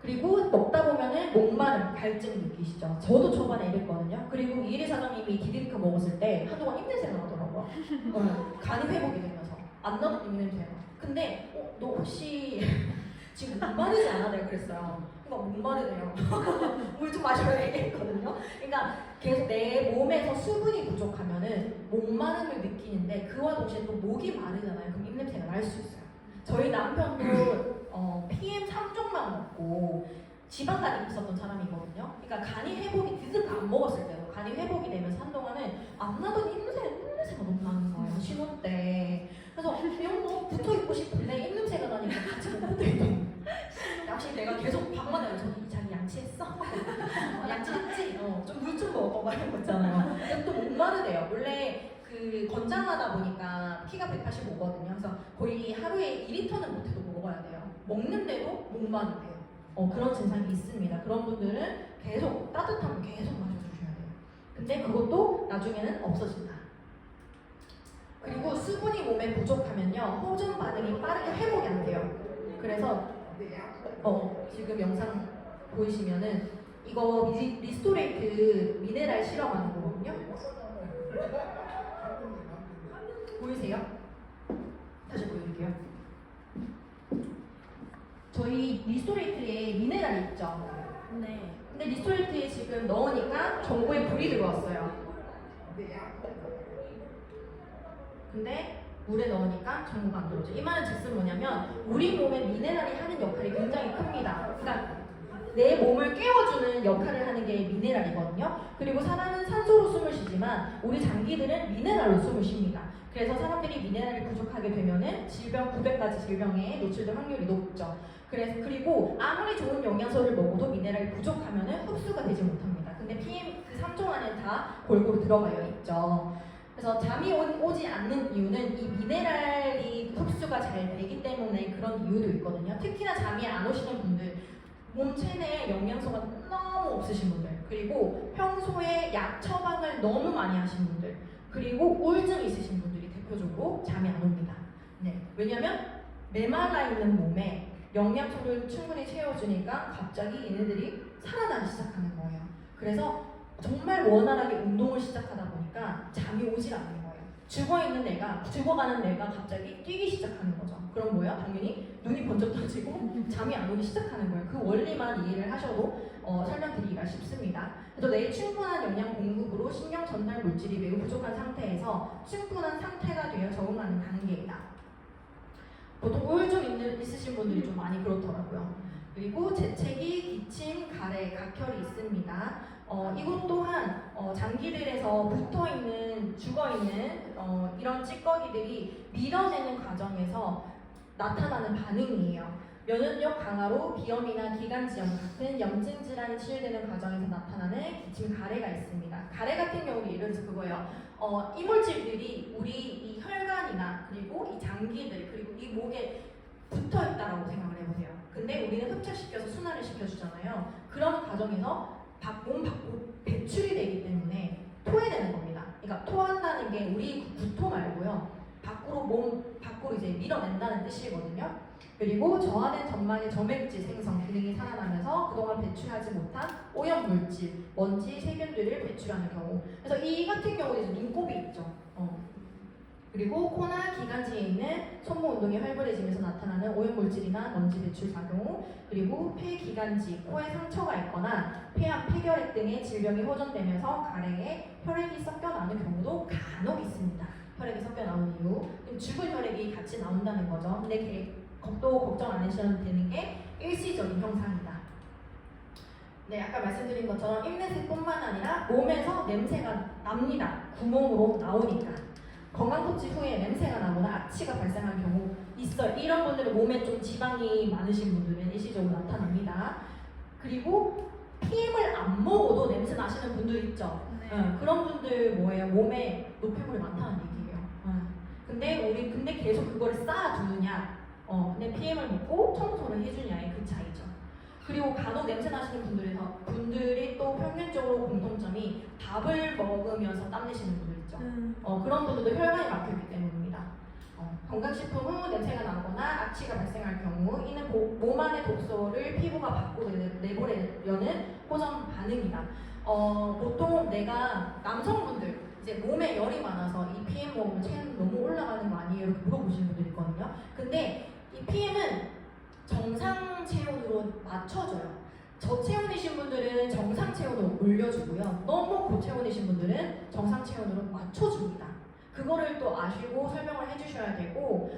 그리고 먹다 보면은 목마름, 갈증 느끼시죠? 저도 초반에 이랬거든요. 그리고 이혜리 사장님이 디드리크 먹었을 때 한동안 입냄새가 나더라고요. 간이 회복이 되면서 안 나던 입냄새가. 근데 너 혹시 지금 목마르지 않아? 내가 그랬어요. 막 목마르네요. 물 좀 마시러 얘기했거든요. 그러니까 계속 내 몸에서 수분이 부족하면은 목마름을 느끼는데 그와 동시에 또 목이 마르잖아요. 그럼 입냄새가 날 수 있어요. 저희 남편도 PM 3종만 먹고 지방간이 있었던 사람이거든요. 그러니까 간이 회복이 드득 안 먹었을 때도 간이 회복이 되면서 한동안은 안 나던 입냄새가 너무 나는 거예요. 신혼 때. 그래서 이런 거 붙어 있고 싶은데 입냄새가 나니까 같이 못 붙어 있는. 역시 내가 계속 방문해요. 저기 자기 양치했어? 양치했지? 좀 물 좀 먹어. 막 이런 거 있잖아요. 근데 또 목마르대요. 원래 그 건장하다 보니까 피가 185거든요. 그래서 거의 하루에 2리터는 못해도 먹어야 돼요. 먹는데도 목마르대요. 그런 증상이 있습니다. 그런 분들은 계속 따뜻한 물 계속 마셔주셔야 돼요. 근데 그것도 나중에는 없어진다. 그리고 수분이 몸에 부족하면요 호전 반응이 빠르게 회복이 안 돼요. 그래서 지금 영상 보이시면은 이거 리스토레이트 미네랄 실험하는 거거든요. 보이세요? 다시 보여드릴게요. 저희 리스토레이트에 미네랄이 있죠? 네. 근데 리스토레이트에 지금 넣으니까 전구에 불이 들어왔어요. 근데 물에 넣으니까 전구가 안 들어오죠. 이 말은 즉슨 뭐냐면 우리 몸에 미네랄이 하는 역할이 굉장히 큽니다. 그러니까 내 몸을 깨워주는 역할을 하는 게 미네랄이거든요. 그리고 사람은 산소로 숨을 쉬지만 우리 장기들은 미네랄로 숨을 쉽니다. 그래서 사람들이 미네랄이 부족하게 되면은 질병, 900가지 질병에 노출될 확률이 높죠. 그리고 아무리 좋은 영양소를 먹어도 미네랄이 부족하면은 흡수가 되지 못합니다. 근데 PM 그 3종 안에 다 골고루 들어가 있죠. 그래서 잠이 오지 않는 이유는 이 미네랄이 흡수가 잘 되기 때문에 그런 이유도 있거든요. 특히나 잠이 안 오시는 분들, 몸체 내에 영양소가 너무 없으신 분들, 그리고 평소에 약 처방을 너무 많이 하신 분들, 그리고 우울증 있으신 분들이 대표적으로 잠이 안 옵니다. 네, 왜냐면 메말라 있는 몸에 영양소를 충분히 채워주니까 갑자기 얘네들이 살아나기 시작하는 거예요. 그래서 정말 원활하게 운동을 시작하다 보니까 잠이 오질 않는 거예요. 죽어가는 내가 갑자기 뛰기 시작하는 거죠. 그럼 뭐야? 당연히 눈이 번쩍 떠지고 잠이 안 오기 시작하는 거예요. 그 원리만 이해를 하셔도 설명드리기가 쉽습니다. 그래서 뇌의 충분한 영양 공급으로 신경 전달 물질이 매우 부족한 상태에서 충분한 상태가 되어 적응하는 단계이다. 보통 우울증 있으신 분들이 좀 많이 그렇더라고요. 그리고 재채기, 기침, 가래, 각혈이 있습니다. 이것 또한 장기들에서 붙어있는, 죽어있는 이런 찌꺼기들이 밀어내는 과정에서 나타나는 반응이에요. 면역력 강화로 비염이나 기관지염 같은 염증 질환이 치유되는 과정에서 나타나는 기침, 가래가 있습니다. 가래 같은 경우는 예를 들어서 그거예요. 이물질들이 우리 이 혈관이나 그리고 이 장기들 그리고 이 목에 붙어있다라고 생각을 해보세요. 근데 우리는 흡착시켜서 순환을 시켜주잖아요. 그런 과정에서 몸 밖으로 배출이 되기 때문에 토해내는 겁니다. 그러니까 토한다는 게 우리 구토 말고요. 몸 밖으로 이제 밀어낸다는 뜻이거든요. 그리고 저하된 점막의 점액질 생성 기능이 살아나면서 그동안 배출하지 못한 오염물질, 먼지, 세균들을 배출하는 경우. 그래서 이 같은 경우에 이제 눈곱이 있죠. 그리고 코나 기관지에 있는 손목 운동이 활발해지면서 나타나는 오염물질이나 먼지 배출 작용, 그리고 폐기관지, 코에 상처가 있거나 폐암, 폐결핵 등의 질병이 호전되면서 가래에 혈액이 섞여 나오는 경우도 간혹 있습니다. 혈액이 섞여 나오는 이유, 죽은 혈액이 같이 나온다는 거죠. 근데 또 걱정 안 하셔도 되는 게 일시적인 현상이다. 네, 아까 말씀드린 것처럼 입냄새뿐만 아니라 몸에서 냄새가 납니다. 구멍으로 나오니까. 건강검진 후에 냄새가 나거나 악취가 발생하는 경우 있어요. 이런 분들은 몸에 좀 지방이 많으신 분들은 일시적으로 나타납니다. 그리고 PM을 안 먹어도 냄새 나시는 분들 있죠. 네. 그런 분들 뭐예요? 몸에 노폐물이 많다는 얘기예요. 근데 계속 그걸 쌓아두느냐? 근데 PM을 먹고 청소를 해주냐의 그 차이죠. 그리고 간혹 냄새 나시는 분들이 또 평균적으로 공통점이 밥을 먹으면서 땀내시는 분들 있죠. 그런 분들도 혈관이 막혀있기 때문입니다. 건강식품 후 냄새가 나거나 악취가 발생할 경우 이는 몸 안의 독소를 피부가 밖으로 내보내려는 호전 반응이다. 보통 내가 남성분들 이제 몸에 열이 많아서 이 PM 먹으면 체온 너무 올라가는 거 아니에요? 이렇게 물어보시는 분들 있거든요. 근데 이 PM은 정상 체온으로 맞춰줘요. 저체온이신 분들은 정상 체온으로 올려주고요. 너무 고체온이신 분들은 정상 체온으로 맞춰줍니다. 그거를 또 아시고 설명을 해주셔야 되고,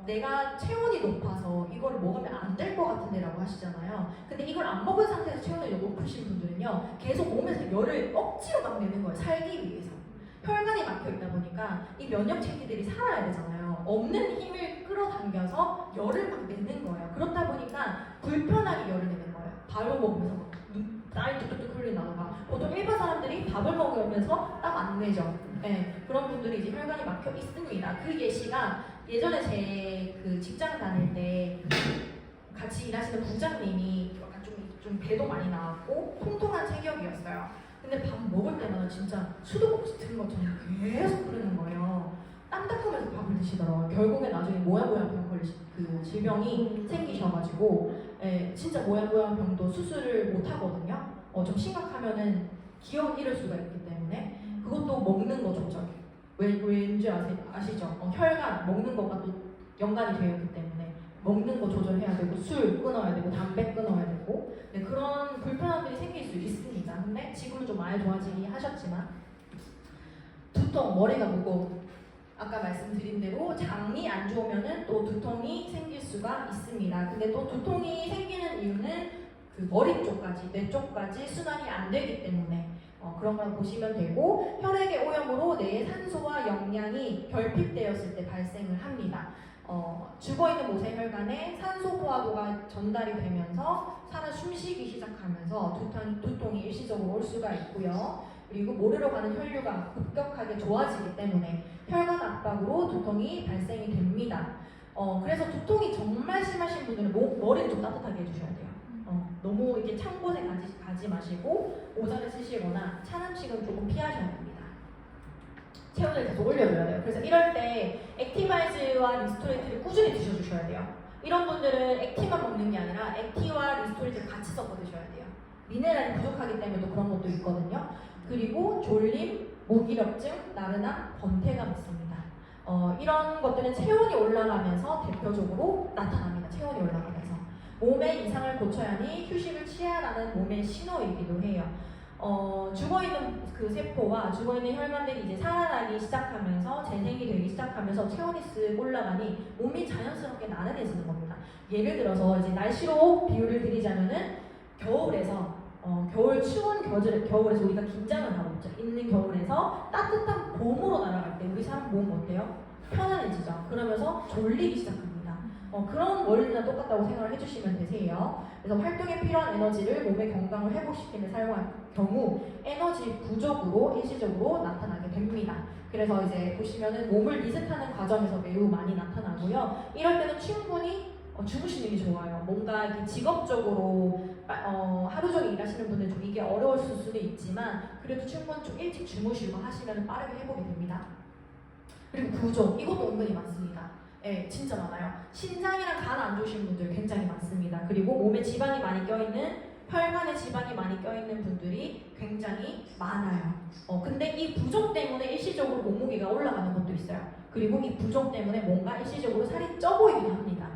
내가 체온이 높아서 이걸 먹으면 안 될 것 같은데 라고 하시잖아요. 근데 이걸 안 먹은 상태에서 체온이 높으신 분들은요, 계속 몸에서 열을 억지로 막 내는 거예요. 살기 위해서. 혈관이 막혀 있다 보니까 이 면역 체계들이 살아야 되잖아요. 없는 힘을 끌어당겨서 열을 막 내는 거예요. 그렇다 보니까 불편하게 열을 내는 거예요. 밥을 먹으면서 땀이 뚝뚝뚝 흘린다던가. 보통 일반 사람들이 밥을 먹으면서 땀 안 내죠. 네, 그런 분들이 이제 혈관이 막혀 있습니다. 그 예시가 예전에 제 그 직장 다닐 때 같이 일하시는 부장님이 약간 좀 배도 많이 나왔고 통통한 체격이었어요. 근데 밥 먹을 때마다 진짜 수도꼭지 튼 것처럼 계속 끓는 거예요. 땀 닦으면서 밥을 드시더라고요. 결국에 나중에 모야모야병 걸리신 그 질병이 생기셔가지고, 진짜 모야모야병도 수술을 못 하거든요. 좀 심각하면은 기억 잃을 수가 있기 때문에 그것도 먹는 거 조절. 왠지 아시죠? 혈관 먹는 것과 또 연관이 되어 있기 때문에 먹는 거 조절해야 되고 술 끊어야 되고 담배 끊어야 되고, 네, 그런 불편함들이 생길 수 있습니다. 근데 지금은 좀 많이 좋아지긴 하셨지만 두통, 머리가 무거워. 아까 말씀드린 대로 장이 안 좋으면은 또 두통이 생길 수가 있습니다. 근데 또 두통이 생기는 이유는 그 머리 쪽까지, 뇌 쪽까지 순환이 안 되기 때문에 그런 걸 보시면 되고, 혈액의 오염으로 뇌의 산소와 영양이 결핍되었을 때 발생을 합니다. 죽어있는 모세혈관에 산소 포화도가 전달이 되면서 살아 숨쉬기 시작하면서 두통이 일시적으로 올 수가 있고요. 그리고 모래로 가는 혈류가 급격하게 좋아지기 때문에 혈관 압박으로 두통이 발생이 됩니다. 그래서 두통이 정말 심하신 분들은 머리를 좀 따뜻하게 해주셔야 돼요. 너무 이렇게 찬 곳에 가지 마시고 모자를 쓰시거나 찬 음식은 조금 피하셔야 됩니다. 체온을 계속 올려줘야 돼요. 그래서 이럴 때 액티바이즈와 리스토레이트를 꾸준히 드셔주셔야 돼요. 이런 분들은 액티만 먹는 게 아니라 액티와 리스토레이트를 같이 섞어 드셔야 돼요. 미네랄이 부족하기 때문에 또 그런 것도 있거든요. 그리고 졸림, 무기력증, 나른함, 권태감 있습니다. 이런 것들은 체온이 올라가면서 대표적으로 나타납니다. 체온이 올라가면서 몸의 이상을 고쳐야 하니 휴식을 취하라는 몸의 신호이기도 해요. 죽어있는 그 세포와 죽어있는 혈관들이 이제 살아나기 시작하면서 재생이 되기 시작하면서 체온이 쓱 올라가니 몸이 자연스럽게 나른해지는 겁니다. 예를 들어서 이제 날씨로 비유를 드리자면은 겨울에서 겨울 추운 겨울에서 우리가 긴장을 하고 있는 겨울에서 따뜻한 봄으로 날아갈 때 우리 사람 몸 어때요? 편안해지죠. 그러면서 졸리기 시작합니다. 그런 원리나 똑같다고 생각을 해주시면 되세요. 그래서 활동에 필요한 에너지를 몸의 건강을 회복시키는 데 사용할 경우 에너지 부족으로 일시적으로 나타나게 됩니다. 그래서 이제 보시면은 몸을 리셋하는 과정에서 매우 많이 나타나고요. 이럴 때는 충분히 주무시는 게 좋아요. 뭔가 이렇게 직업적으로 하루 종일 일하시는 분들 좀 이게 어려울 수도 있지만 그래도 충분히 좀 일찍 주무시고 하시면 빠르게 회복이 됩니다. 그리고 부족, 이것도 은근히 많습니다. 네, 진짜 많아요. 신장이랑 간 안 좋으신 분들 굉장히 많습니다. 그리고 몸에 지방이 많이 껴있는, 혈관에 지방이 많이 껴있는 분들이 굉장히 많아요. 근데 이 부족 때문에 일시적으로 몸무게가 올라가는 것도 있어요. 그리고 이 부족 때문에 뭔가 일시적으로 살이 쪄 보이기도 합니다.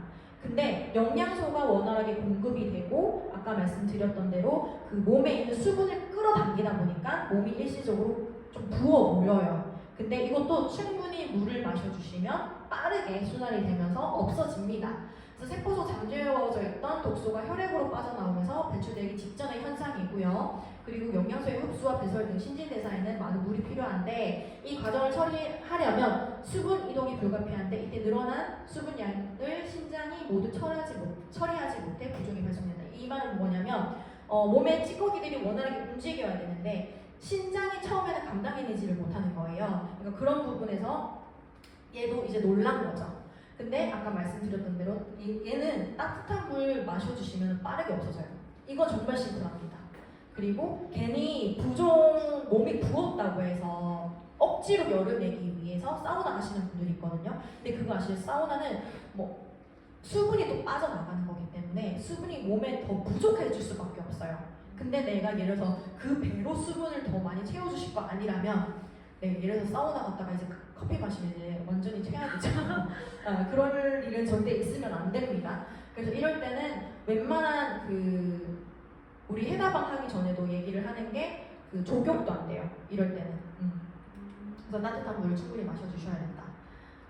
근데 영양소가 원활하게 공급이 되고 아까 말씀드렸던 대로 그 몸에 있는 수분을 끌어당기다 보니까 몸이 일시적으로 좀 부어 보여요. 근데 이것도 충분히 물을 마셔주시면 빠르게 순환이 되면서 없어집니다. 그래서 세포 속 잠재워져 있던 독소가 혈액으로 빠져나오면서 배출되기 직전의 현상이고요. 그리고 영양소의 흡수와 배설 등 신진대사에는 많은 물이 필요한데 이 과정을 처리하려면 수분 이동이 불가피한데 이때 늘어난 수분량을 신장이 모두 처리하지 못해 부종이 발생된다. 이 말은 뭐냐면 몸의 찌꺼기들이 원활하게 움직여야 되는데 신장이 처음에는 감당해내지를 못하는 거예요. 그러니까 그런 부분에서 얘도 이제 놀란 거죠. 근데 아까 말씀드렸던 대로 얘는 따뜻한 물 마셔주시면 빠르게 없어져요. 이거 정말 심플합니다. 그리고 괜히 몸이 부었다고 해서 억지로 열을 내기 위해서 사우나 가시는 분들이 있거든요. 근데 그거 아시죠? 사우나는 뭐 수분이 또 빠져나가는 거기 때문에 수분이 몸에 더 부족해질 수밖에 없어요. 근데 내가 예를 들어서 그 배로 수분을 더 많이 채워주실 거 아니라면 예를 들어서 사우나 갔다가 이제 커피 마시면 이제 완전히 최악이죠. 그럴 일은 절대 있으면 안 됩니다. 그래서 이럴 때는 웬만한 그 수분 이동을 좀 막아주시는 게 좋아요. 그리고 혈관에 있는 수분을 다 빼내는 게 아니라 혈관에 있는 수분을 더 많이 채워주는 게 좋아요. 그래서 이럴 때는 웬만한 그 수분 이동을 좀 막아주시는 게 좋아요. 우리 해다방 하기 전에도 얘기를 하는 게 그 족욕도 안 돼요. 이럴 때는. 그래서 따뜻한 물을 충분히 마셔주셔야 된다.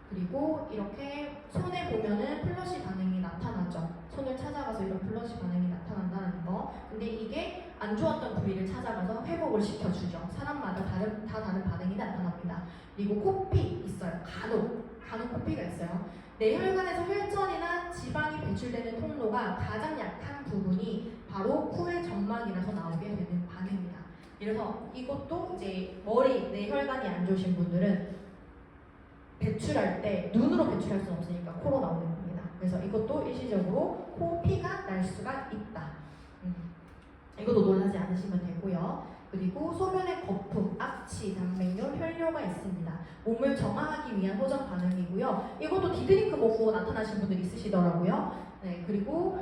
그리고 이렇게 손에 보면은 플러시 반응이 나타나죠. 손을 찾아가서 이런 플러시 반응이 나타난다는 거. 근데 이게 안 좋았던 부위를 찾아가서 회복을 시켜주죠. 사람마다 다 다른 반응이 나타납니다. 그리고 코피 있어요. 간혹 코피가 있어요. 뇌혈관에서 혈전이나 지방이 배출되는 통로가 가장 약한 부분이 바로 코의 점막이라서 나오게 되는 반응입니다. 그래서 이것도 이제 뇌혈관이 안 좋으신 분들은 배출할 때 눈으로 배출할 수는 없으니까 코로 나오는 겁니다. 그래서 이것도 일시적으로 코피가 날 수가 있다. 이것도 놀라지 않으시면 되고요. 그리고 소변에 거품, 악취, 단백뇨, 혈뇨가 있습니다. 몸을 정화하기 위한 호전 반응이고요. 이것도 디드링크 먹고 나타나신 분들 있으시더라고요. 네, 그리고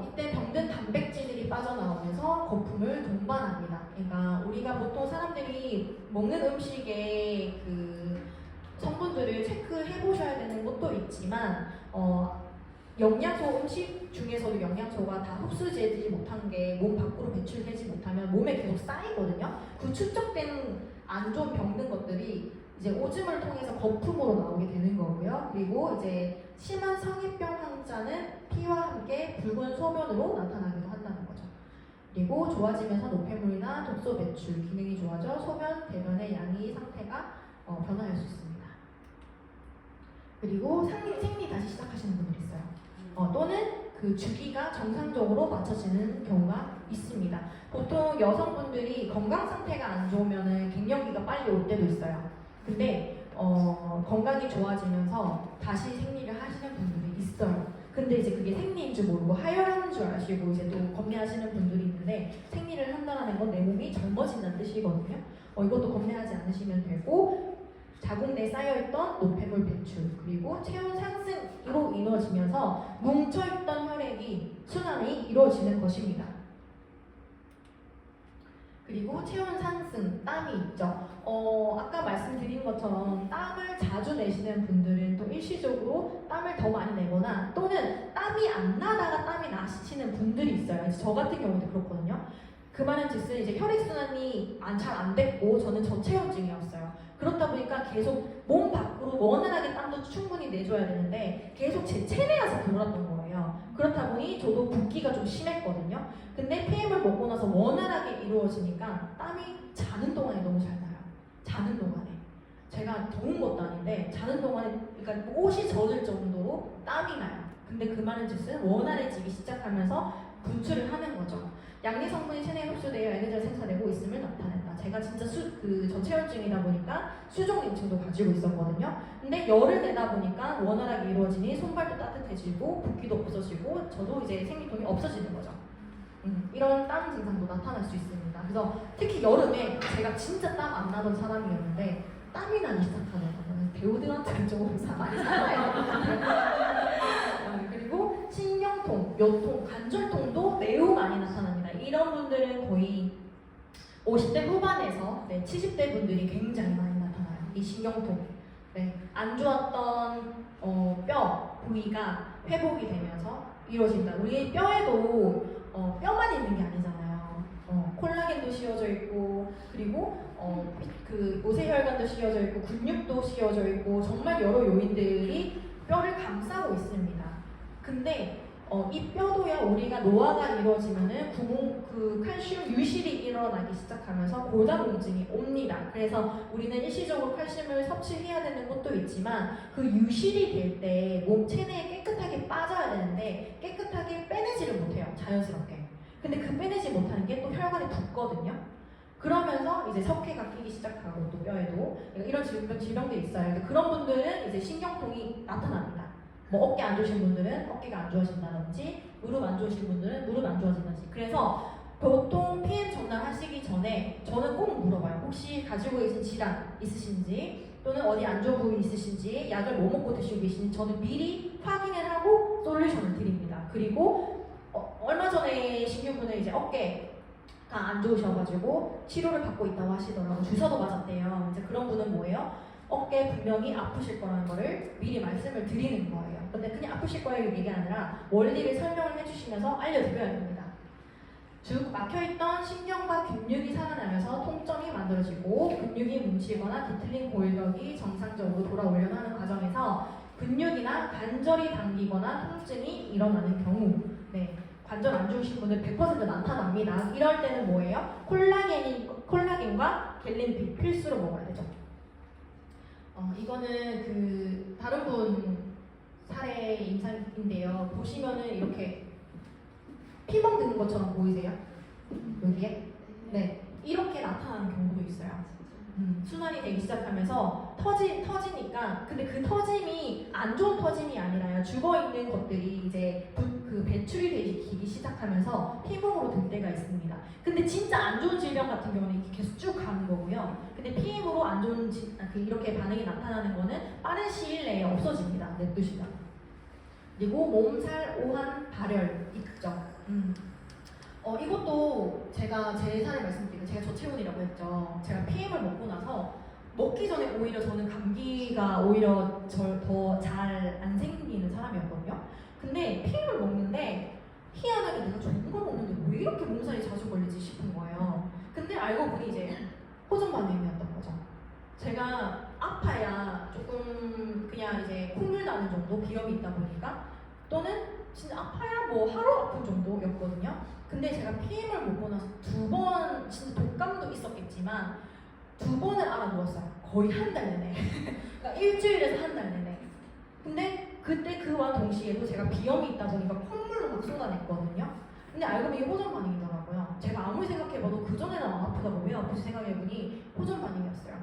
이때 병든 단백질들이 빠져나오면서 거품을 동반합니다. 그러니까 우리가 보통 사람들이 먹는 음식에 그 성분들을 체크해 보셔야 되는 것도 있지만 영양소 음식 중에서도 영양소가 다 흡수되지 못한 게 몸 밖으로 배출되지 못하면 몸에 계속 쌓이거든요. 그 축적된 안 좋은 병든 것들이 이제 오줌을 통해서 거품으로 나오게 되는 거고요. 그리고 이제 심한 성인병 환자는 피와 함께 붉은 소변으로 나타나기도 한다는 거죠. 그리고 좋아지면서 노폐물이나 독소 배출 기능이 좋아져 소변, 대변의 양이 상태가 변화할 수 있습니다. 그리고 생리 다시 시작하시는 분들이 있어요. 또는 그 주기가 정상적으로 맞춰지는 경우가 있습니다. 보통 여성분들이 건강 상태가 안 좋으면 갱년기가 빨리 올 때도 있어요. 근데 건강이 좋아지면서 다시 생리를 하시는 분들이 있어요. 근데 이제 그게 생리인 줄 모르고 하혈하는 줄 아시고 이제 또 겁내하시는 분들이 있는데 생리를 한다는 건 내 몸이 젊어진다는 뜻이거든요. 이것도 겁내하지 않으시면 되고 자궁 내에 쌓여있던 노폐물 배출 그리고 체온 상승으로 이루어지면서 뭉쳐있던 혈액이 순환이 이루어지는 것입니다. 그리고 체온 상승, 땀이 있죠. 아까 말씀드린 것처럼 땀을 자주 내시는 분들은 또 일시적으로 땀을 더 많이 내거나 또는 땀이 안 나다가 땀이 나시는 분들이 있어요. 저 같은 경우도 그렇거든요. 그 말은 즉슨 이제 혈액순환이 잘 안 됐고 저는 저체온증이었어요. 그렇다 보니까 계속 몸 밖으로 원활하게 땀도 충분히 내줘야 되는데 계속 제 체내에서 돌았던 거예요. 그렇다 보니 저도 붓기가 좀 심했거든요. 근데 PM을 먹고 나서 원활하게 이루어지니까 땀이 자는 동안에 너무 잘 나요. 자는 동안에. 제가 더운 것도 아닌데 자는 동안에 그러니까 옷이 젖을 정도로 땀이 나요. 근데 그 말은 즉슨 원활해지기 시작하면서 분출을 하는 거죠. 양리 성분이 체내에 흡수되어 에너지를 생산되고 있음을 나타낸다. 제가 진짜 저체온증이다 보니까 수족냉증도 가지고 있었거든요. 근데 열을 내다 보니까 원활하게 이루어지니 손발도 따뜻해지고 붓기도 없어지고 저도 이제 생리통이 없어지는 거죠. 이런 땀 증상도 나타날 수 있습니다. 그래서 특히 여름에 제가 진짜 땀 안 나던 사람이었는데 땀이 나기 시작하는 거는 배우들한테는 조금 많이 살아요. 그리고 신경통, 요통, 관절통도 매우 많이 나타납니다. 이런 분들은 거의 50대 후반에서 70대 분들이 굉장히 많이 나타나요. 이 신경통. 안 좋았던 뼈 부위가 회복이 되면서 이루어진다. 우리 뼈에도 뼈만 있는 게 아니잖아요. 콜라겐도 씌워져 있고 그리고 그 모세혈관도 씌워져 있고 근육도 씌워져 있고 정말 여러 요인들이 뼈를 감싸고 있습니다. 근데 이 뼈도요 우리가 노화가 이루어지면은 그 칼슘 유실이 일어나기 시작하면서 골다공증이 옵니다. 그래서 우리는 일시적으로 칼슘을 섭취해야 되는 것도 있지만 그 유실이 될 때 몸 체내에 깨끗하게 빠져야 되는데 깨끗하게 빼내지를 못해요. 자연스럽게. 근데 그 빼내지 못하는 게 또 혈관에 붙거든요. 그러면서 이제 석회가 끼기 시작하고 또 뼈에도 이런 질병들이 있어요. 그런 분들은 이제 신경통이 나타납니다. 뭐 어깨 안 좋으신 분들은 어깨가 안 좋아진다든지 무릎 안 좋으신 분들은 무릎 안 좋아진다든지 그래서 보통 PM 전달하시기 전에 저는 꼭 물어봐요. 혹시 가지고 계신 질환 있으신지 또는 어디 안 좋은 부위 있으신지 약을 뭐 먹고 드시고 계신지 저는 미리 확인을 하고 솔루션을 드립니다. 그리고 얼마 전에 신규분은 이제 어깨가 안 좋으셔가지고 치료를 받고 있다고 하시더라고요. 주사도 맞았대요. 이제 그런 분은 뭐예요? 어깨 분명히 아프실 거라는 거를 미리 말씀을 드리는 거예요. 근데 그냥 아프실 거예요 얘기가 아니라 원리를 설명을 해주시면서 알려드려야 됩니다. 쭉 막혀있던 신경과 근육이 살아나면서 통증이 만들어지고 근육이 뭉치거나 뒤틀린 골격이 정상적으로 돌아오려는 하는 과정에서 근육이나 관절이 당기거나 통증이 일어나는 경우 네, 관절 안 좋으신 분들 100% 나타납니다. 이럴 때는 뭐예요? 콜라겐과 겔린피 필수로 먹어야 되죠. 이거는 그 다른 분 사례 임상인데요. 보시면은 이렇게 피 먹는 것처럼 보이세요? 여기에? 네. 이렇게 나타나는 경우도 있어요. 순환이 되기 시작하면서 터지니까 근데 그 터짐이 안 좋은 터짐이 아니라요. 죽어있는 것들이 이제 그 배출이 되기 시작하면서 피부로 들 때가 있습니다. 근데 진짜 안 좋은 질병 같은 경우는 이렇게 계속 쭉 가는 거고요. 근데 피임으로 안 좋은 이렇게 반응이 나타나는 거는 빠른 시일 내에 없어집니다. 냅두시면. 그리고 몸살, 오한, 발열 있죠. 이것도 제가 제 사례 말씀드리면 제가 저체온이라고 했죠. 제가 PM을 먹고 나서 먹기 전에 오히려 저는 감기가 오히려 더 잘 안 생기는 사람이었거든요. 근데 PM을 먹는데 희한하게 내가 좋은 걸 먹는데 왜 이렇게 몸살이 자주 걸리지 싶은 거예요. 근데 알고 보니 이제 호전 반응이었던 거죠. 제가 아파야 조금 그냥 이제 콧물 나는 정도 비염이 있다 보니까 또는 진짜 아파야 뭐 하루 아픈 정도였거든요. 근데 제가 PM을 먹고 나서 2번 진짜 독감도 있었겠지만 2번을 알아누웠어요. 거의 한 달 내내. 그러니까 일주일에서 한 달 내내. 근데 그때 그와 동시에도 제가 비염이 있다 보니까 콧물로 막 쏟아냈거든요. 근데 알고 보니 호전 반응이더라고요. 제가 아무리 생각해봐도 그전에는 안 아프다고 왜 아프지 생각해보니 호전 반응이었어요.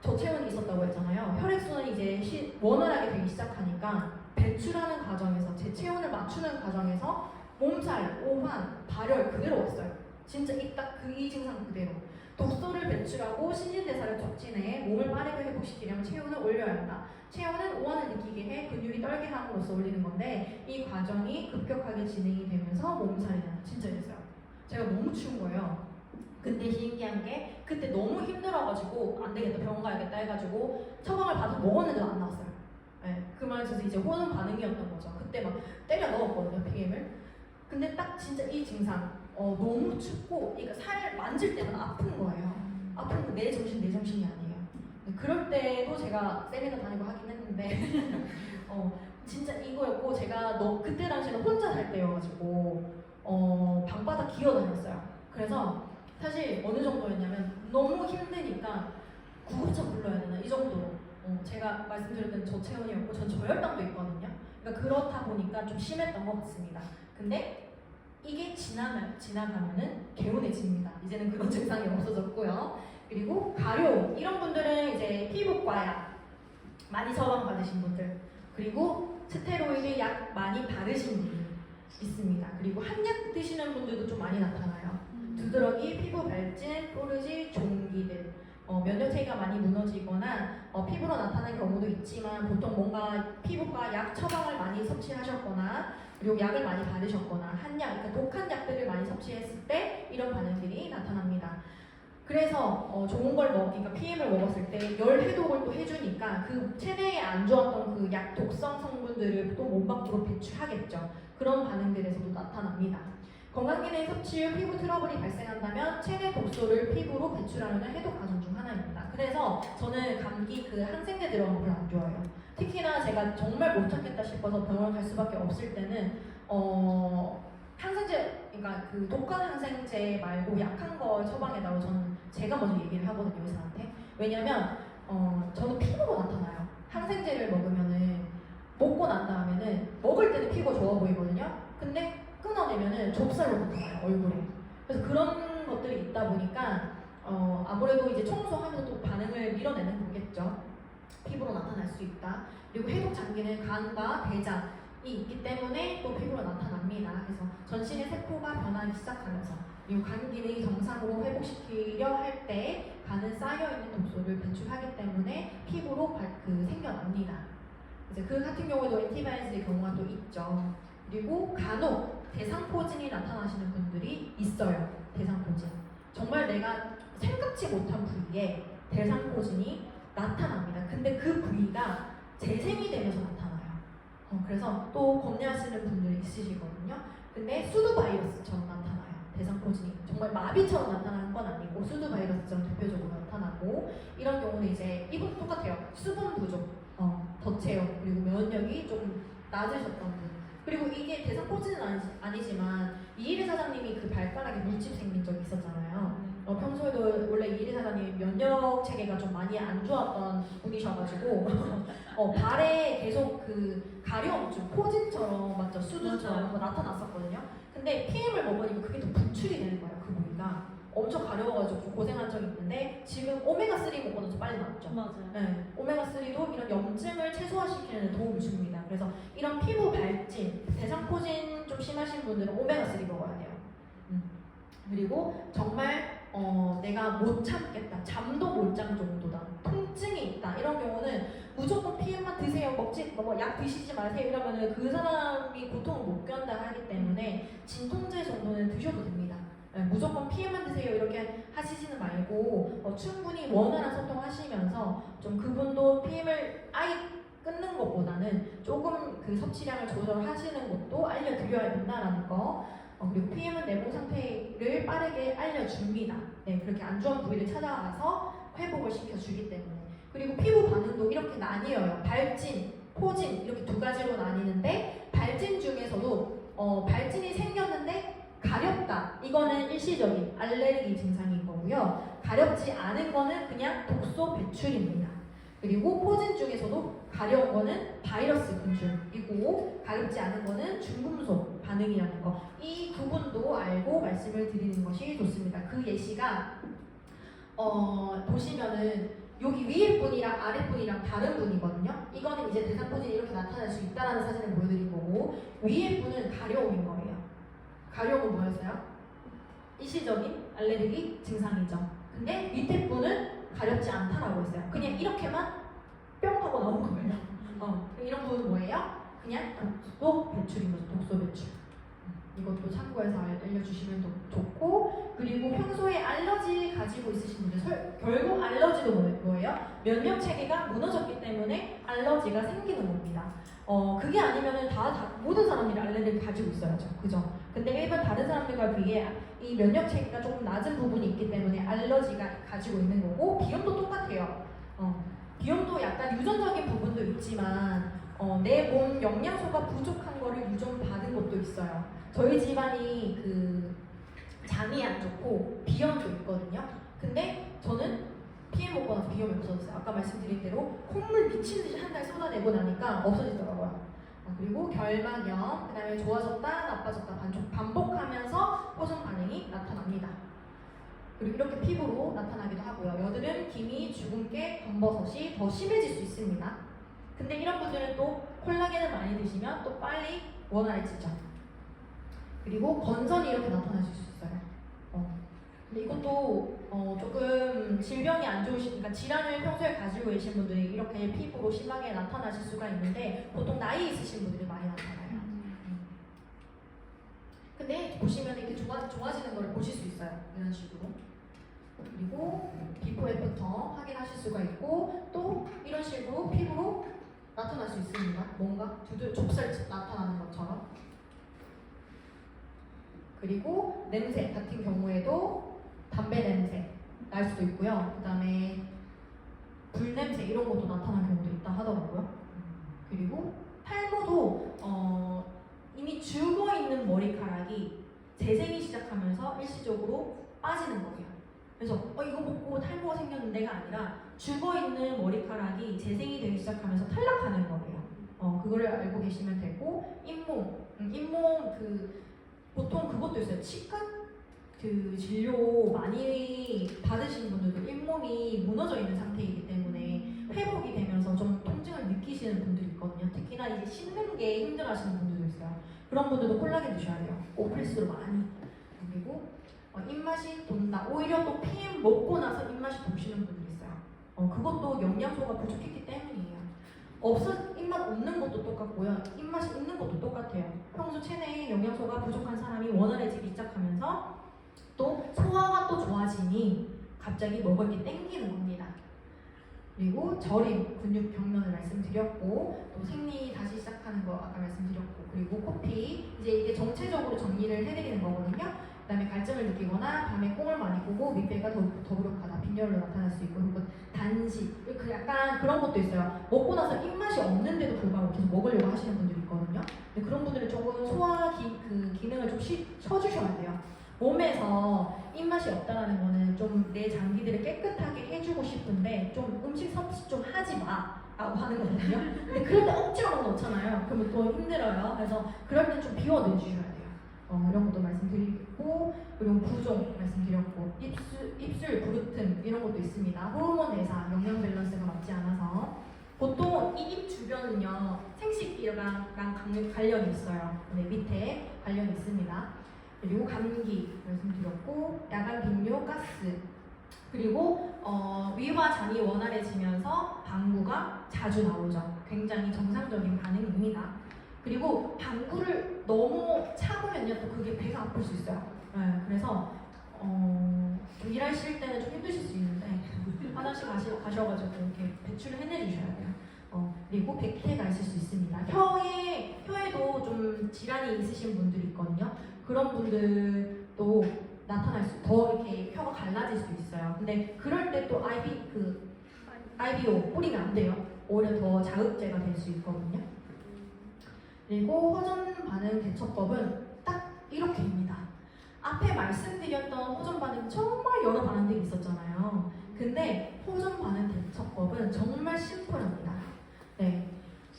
저체온이 있었다고 했잖아요. 혈액순환이 이제 원활하게 되기 시작하니까 배출하는 과정에서 제 체온을 맞추는 과정에서 몸살, 오한, 발열 그대로 왔어요. 진짜 이 증상 그대로. 독소를 배출하고 신진대사를 촉진해 몸을 빠르게 회복시키려면 체온을 올려야 한다. 체온은 오한을 느끼게 해 근육이 떨게 함으로써 올리는 건데 이 과정이 급격하게 진행이 되면서 몸살이 나요. 진짜 이랬어요. 제가 너무 추운 거예요. 근데 신기한 게 그때 너무 힘들어가지고 안 되겠다 병원 가야겠다 해가지고 처방을 받아서 먹었는데도 안 나왔어요. 네, 그 말에서 이제 호는 반응이었던 거죠. 그때 막 때려 넣었거든요 PM을. 근데 딱 진짜 이 증상 너무 춥고 그러니까 살 만질 때만 아픈 거예요. 아픈 거 내 정신이 아니에요. 그럴 때도 제가 세미나 다니고 하긴 했는데 진짜 이거였고 제가 그때 당시에는 혼자 살 때여가지고 방바닥 기어다녔어요. 그래서 사실 어느 정도였냐면 너무 힘드니까 구급차 불러야 되나 이 정도로 제가 말씀드렸던 저체온이었고 전 저혈당도 있거든요. 그러니까 그렇다 보니까 좀 심했던 것 같습니다. 근데 이게 지나가면은 개운해집니다. 이제는 그런 증상이 없어졌고요. 그리고 가려움 이런 분들은 이제 피부과 약 많이 처방 받으신 분들 그리고 스테로이드 약 많이 바르신 분들 있습니다. 그리고 한약 드시는 분들도 좀 많이 나타나요. 두드러기, 피부 발진, 뽀르지, 종기들 면역체계가 많이 무너지거나 피부로 나타나는 경우도 있지만 보통 뭔가 피부과 약 처방을 많이 섭취하셨거나 그리고 약을 많이 바르셨거나 한약, 그러니까 독한 약들을 많이 섭취했을 때 이런 반응들이 나타납니다. 그래서 좋은 걸 그러니까 PM을 먹었을 때 열 해독을 또 해주니까 그 체내에 안 좋았던 그 약 독성 성분들을 또 몸 밖으로 배출하겠죠. 그런 반응들에서도 나타납니다. 건강기능 섭취 후 피부 트러블이 발생한다면 체내 독소를 피부로 배출하는 해독 과정 중 하나입니다. 그래서 저는 감기 그 항생제 들어간 거 별로 안 좋아해요. 특히나 제가 정말 못 참겠다 싶어서 병원 갈 수밖에 없을 때는 항생제, 그러니까 그 독한 항생제 말고 약한 거 처방해달라고 저는 제가 먼저 얘기를 하거든요, 의사한테. 왜냐면 저는 피부가 나타나요. 항생제를 먹으면은 먹고 난 다음에는 먹을 때는 피부가 좋아 보이거든요. 근데 끊어내면은 좁쌀로 나타나요, 얼굴에. 그래서 그런 것들이 있다 보니까 아무래도 이제 청소하면서 또 반응을 밀어내는 거겠죠. 피부로 나타날 수 있다. 그리고 해독 장기는 간과 대장이 있기 때문에 또 피부로 나타납니다. 그래서 전신의 세포가 변하기 시작하면서 그리고 간 기능이 정상으로 회복시키려 할 때 간은 쌓여있는 독소를 배출하기 때문에 피부로 생겨납니다. 이제 그 같은 경우에도 엔티바이러스의 경우가 또 있죠. 그리고 간혹 대상포진이 나타나시는 분들이 있어요. 대상포진. 정말 내가 생각지 못한 부위에 대상포진이 나타납니다. 근데 그 부위가 재생이 되면서 나타나요. 그래서 또 겁내하시는 분들이 있으시거든요. 근데 수두 바이러스처럼 나타나요. 대상포진이 정말 마비처럼 나타나는 건 아니고 수두 바이러스처럼 대표적으로 나타나고 이런 경우는 이제 이것도 똑같아요. 수분 부족, 덧체형 그리고 면역력이 조금 낮으셨던 분 그리고 이게 대상포진은 아니지만 이일희 사장님이 그 발가락에 물집 생긴 적이 있었잖아요. 평소에도 원래 이일희 사장님이 면역 체계가 좀 많이 안 좋았던 분이셔가지고 발에 계속 그 가려움증, 포진처럼 맞죠? 수두처럼 나타났었거든요. 근데 PM을 먹으니까 그게 더 분출이 되는 거예요. 그 부위가 엄청 가려워가지고 고생한 적이 있는데 지금 오메가3 먹고는 더 빨리 나왔죠. 맞아요. 네, 오메가3도 이런 염증을 최소화시키는 데 도움을 줍니다. 그래서 이런 피부 발진, 대상포진 좀 심하신 분들은 오메가3 먹어야 돼요. 그리고 정말 내가 못 참겠다, 잠도 못 잔 정도다, 통증이 있다 이런 경우는 무조건 PM만 드세요, 약 드시지 마세요 이러면은 그 사람이 고통을 못 견뎌하기 때문에 진통제 정도는 드셔도 됩니다. 네, 무조건 PM만 드세요 이렇게 하시지는 말고 충분히 원활한 소통하시면서 좀 그분도 PM을 아예 끊는 것보다는 조금 그 섭취량을 조절하시는 것도 알려드려야 된다라는 거. 그리고 PM은 내공 상태를 빠르게 알려줍니다. 네, 그렇게 안 좋은 부위를 찾아가서 회복을 시켜주기 때문에. 그리고 피부 반응도 이렇게 나뉘어요. 발진, 포진 이렇게 두 가지로 나뉘는데 발진 중에서도 발진이 생겼는데 가렵다. 이거는 일시적인 알레르기 증상인 거고요. 가렵지 않은 거는 그냥 독소 배출입니다. 그리고 포진 중에서도 가려운 거는 바이러스 분출이고 가렵지 않은 거는 중금속 반응이라는 거. 이 구분도 알고 말씀을 드리는 것이 좋습니다. 그 예시가 보시면은 여기 위에 분이랑 아래 분이랑 다른 분이거든요. 이거는 이제 대상포진이 이렇게 나타날 수 있다는 사진을 보여드린 거고 위에 분은 가려움인 거예요. 가려움은 뭐였어요? 일시적인 알레르기 증상이죠. 근데 밑에 분은 가렵지 않다라고 했어요. 그냥 이렇게만 뿅 하고 나온 거예요. 이런 분은 뭐예요? 그냥 독소 배출인 거죠. 독소 배출. 이것도 참고해서 알려주시면 좋고 그리고 평소에 알러지 가지고 있으신 분들 결국 알러지도 뭐예요? 면역 체계가 무너졌기 때문에 알러지가 생기는 겁니다. 그게 아니면은 모든 사람들이 알레르기 가지고 있어야죠. 그죠? 근데 일반 다른 사람들과 비해 이 면역 체계가 조금 낮은 부분이 있기 때문에 알러지가 가지고 있는 거고 비염도 똑같아요. 비염도 약간 유전적인 부분도 있지만 내 몸 영양소가 부족한 거를 유전받은 것도 있어요. 저희 집안이 그 장이 안 좋고 비염도 있거든요. 근데 저는 PM 먹고 나서 비염이 없어졌어요. 아까 말씀드린 대로 콧물 미친 듯이 한 달 쏟아내고 나니까 없어지더라고요. 그리고 결막염, 그 다음에 좋아졌다 나빠졌다 반복하면서 포션 반응이 나타납니다. 그리고 이렇게 피부로 나타나기도 하고요. 여드름, 기미, 주근깨, 검버섯이 더 심해질 수 있습니다. 근데 이런 분들은 또 콜라겐을 많이 드시면 또 빨리 원활해지죠. 그리고 건선이 이렇게 나타날 수 있어요. 근데 이것도 조금 질병이 안 좋으시니까 질환을 평소에 가지고 계신 분들이 이렇게 피부로 심하게 나타나실 수가 있는데 보통 나이 있으신 분들이 많이 나타나요. 근데 보시면 이렇게 좋아지는 걸 보실 수 있어요. 이런 식으로. 그리고 비포 애프터 확인하실 수가 있고 또 이런 식으로 피부로 나타날 수 있습니다. 뭔가 좁쌀 나타나는 것처럼. 그리고 냄새 같은 경우에도 담배 냄새 날 수도 있고요. 그 다음에 불 냄새 이런 것도 나타나는 경우도 있다 하더라고요. 그리고 탈모도 이미 죽어 있는 머리카락이 재생이 시작하면서 일시적으로 빠지는 거예요. 그래서 이거 먹고 탈모가 생겼는데가 아니라 죽어 있는 머리카락이 재생이 되기 시작하면서 탈락하는 거예요. 그거를 알고 계시면 되고 잇몸 보통 그것도 있어요. 치과 진료 많이 받으시는 분들도 잇몸이 무너져 있는 상태이기 때문에 회복이 되면서 좀 통증을 느끼시는 분들이 있거든요. 특히나 이제 씻는 게 힘들어하시는 분들도 있어요. 그런 분들도 콜라겐 드셔야 돼요. 오프레스로 많이. 그리고 입맛이 돈다. 오히려 또 PM 먹고 나서 입맛이 도시는 분들이 있어요. 그것도 영양소가 부족했기 때문이에요. 입맛 없는 것도 똑같고요. 입맛이 있는 것도 똑같아요. 평소 체내에 영양소가 부족한 사람이 원활해지기 시작하면서 또 소화가 또 좋아지니 갑자기 먹을 게 땡기는 겁니다. 그리고 저림, 근육 경련을 말씀드렸고 또 생리 다시 시작하는 거 아까 말씀드렸고 그리고 코피 이제 이게 정체적으로 정리를 해드리는 거거든요. 그다음에 갈증을 느끼거나 밤에 꽁을 많이 꾸고 밑배가 더부룩하다, 빈혈로 나타날 수 있고, 혹은 단식, 그 약간 그런 것도 있어요. 먹고 나서 입맛이 없는데도 불구하고 계속 먹으려고 하시는 분들이 있거든요. 근데 그런 분들은 조금 그 기능을 좀 쉬어주셔야 돼요. 몸에서 입맛이 없다라는 거는 좀 내 장기들을 깨끗하게 해주고 싶은데 좀 음식 섭취 좀 하지 마 라고 하는 거거든요. 근데 그럴 때 억지로 막 넣잖아요. 그러면 또 힘들어요. 그래서 그럴 땐 좀 비워 내주셔야 돼요. 이런 것도 말씀드리고, 그리고 부종 말씀드렸고, 입술 부르틈 이런 것도 있습니다. 호르몬 대사, 영양 밸런스가 맞지 않아서 보통 이 입 주변은요 생식기랑 관련이 있어요. 네, 밑에 관련이 있습니다. 그리고 감기 말씀드렸고, 야간 빈뇨, 가스, 그리고 위와 장이 원활해지면서 방구가 자주 나오죠. 굉장히 정상적인 반응입니다. 그리고 방구를 너무 참으면요 또 그게 배가 아플 수 있어요. 네, 그래서 좀 일하실 때는 좀 힘드실 수 있는데 화장실 가셔가지고 이렇게 배출을 해내주셔야 돼요. 그리고 백태가 있을 수 있습니다. 혀에도 좀 질환이 있으신 분들이 있거든요. 그런 분들도 더 이렇게 혀가 갈라질 수 있어요. 근데 그럴 때 또 IBO 뿌리면 안 돼요. 오히려 더 자극제가 될 수 있거든요. 그리고 호전 반응 대처법은 딱 이렇게입니다. 앞에 말씀드렸던 호전 반응 정말 여러 반응들이 있었잖아요. 근데 호전 반응 대처법은 정말 심플합니다. 네,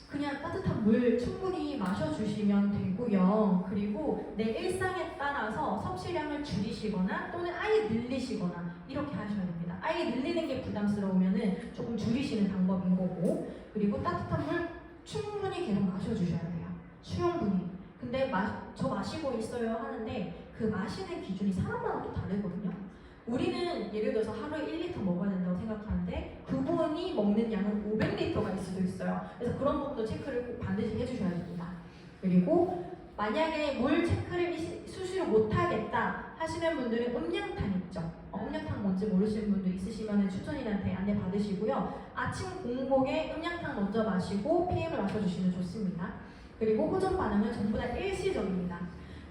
그냥 따뜻한 물 충분히 마셔주시면 되고요. 그리고 내 일상에 따라서 섭취량을 줄이시거나 또는 아예 늘리시거나 이렇게 하셔야 됩니다. 아예 늘리는 게 부담스러우면 조금 줄이시는 방법인 거고, 그리고 따뜻한 물 충분히 계속 마셔주셔야 돼요. 수용분이. 근데 저 마시고 있어요 하는데 그 마시는 기준이 사람마다 또 다르거든요. 우리는 예를 들어서 하루에 1리터 먹어야 된다고 생각하는데 그분이 먹는 양은 500리터가 일 수도 있어요. 그래서 그런 부분도 체크를 꼭 반드시 해주셔야 됩니다. 그리고 만약에 물 체크를 수시로 못하겠다 하시는 분들은 음량탄 있죠. 음량탄 뭔지 모르시는 분들 있으시면 추천인한테 안내 받으시고요. 아침 공복에 음량탄 먼저 마시고 PM을 마셔주시면 좋습니다. 그리고 호전 반응은 전부 다 일시적입니다.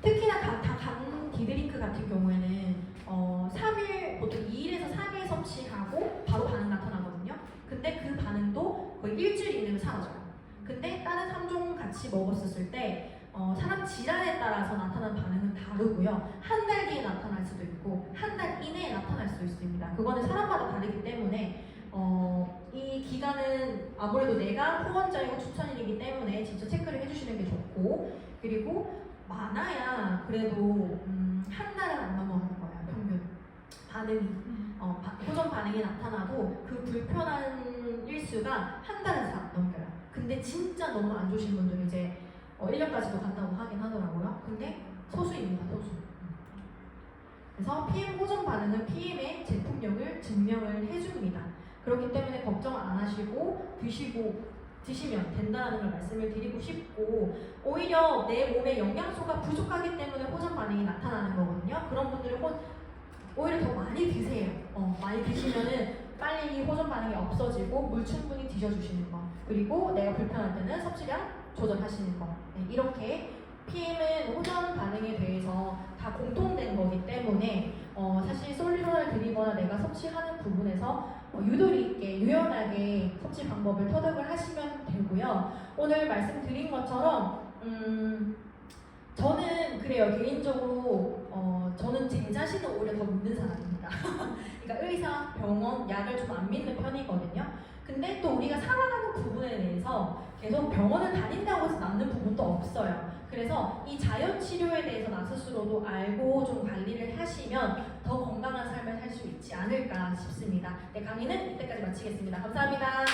특히나 강 디드링크 같은 경우에는 3일, 보통 2일에서 3일 섭취하고 바로 반응 나타나거든요. 근데 그 반응도 거의 일주일 이내로 사라져요. 근데 다른 3종 같이 먹었을 때 사람 질환에 따라서 나타나는 반응은 다르고요. 한 달 뒤에 나타날 수도 있고 한 달 이내에 나타날 수도 있습니다. 그거는 사람마다 다르기 때문에 이 기간은 아무래도 내가 후원자이고 추천인이기 때문에 직접 체크를 해주시는 게 좋고, 그리고 많아야 그래도 한 달은 안 넘어가는 거예요. 평균 반응이 호전 반응이 나타나도 그 불편한 일수가 한 달은 잘 안 넘겨요. 근데 진짜 너무 안 좋으신 분들은 이제 1년까지도 간다고 하긴 하더라고요. 근데 소수입니다. 소수. 그래서 PM 호전 반응은 PM의 제품력을 증명을 해줍니다. 그렇기 때문에 걱정 안 하시고 드시면 된다는 걸 말씀을 드리고 싶고, 오히려 내 몸에 영양소가 부족하기 때문에 호전 반응이 나타나는 거거든요. 그런 분들은 오히려 더 많이 드세요. 많이 드시면은 빨리 호전 반응이 없어지고 물 충분히 드셔주시는 거, 그리고 내가 불편할 때는 섭취량 조절하시는 거. 네, 이렇게 PM은 호전 반응에 대해서 다 공통된 거기 때문에 사실 솔루션을 드리거나 내가 섭취하는 부분에서 유도리 있게 유연하게 섭취 방법을 터득을 하시면 되고요. 오늘 말씀드린 것처럼 저는 그래요. 개인적으로 저는 제 자신을 오히려 더 믿는 사람입니다. 그러니까 의사, 병원, 약을 좀 안 믿는 편이거든요. 근데 또 우리가 살아가는 부분에 대해서 계속 병원을 다닌다고 해서 남는 부분도 없어요. 그래서 이 자연 치료에 대해서 나 스스로도 알고 좀 관리를 하시면 더 건강한 삶을 살 수 있지 않을까 싶습니다. 네, 강의는 이때까지 마치겠습니다. 감사합니다.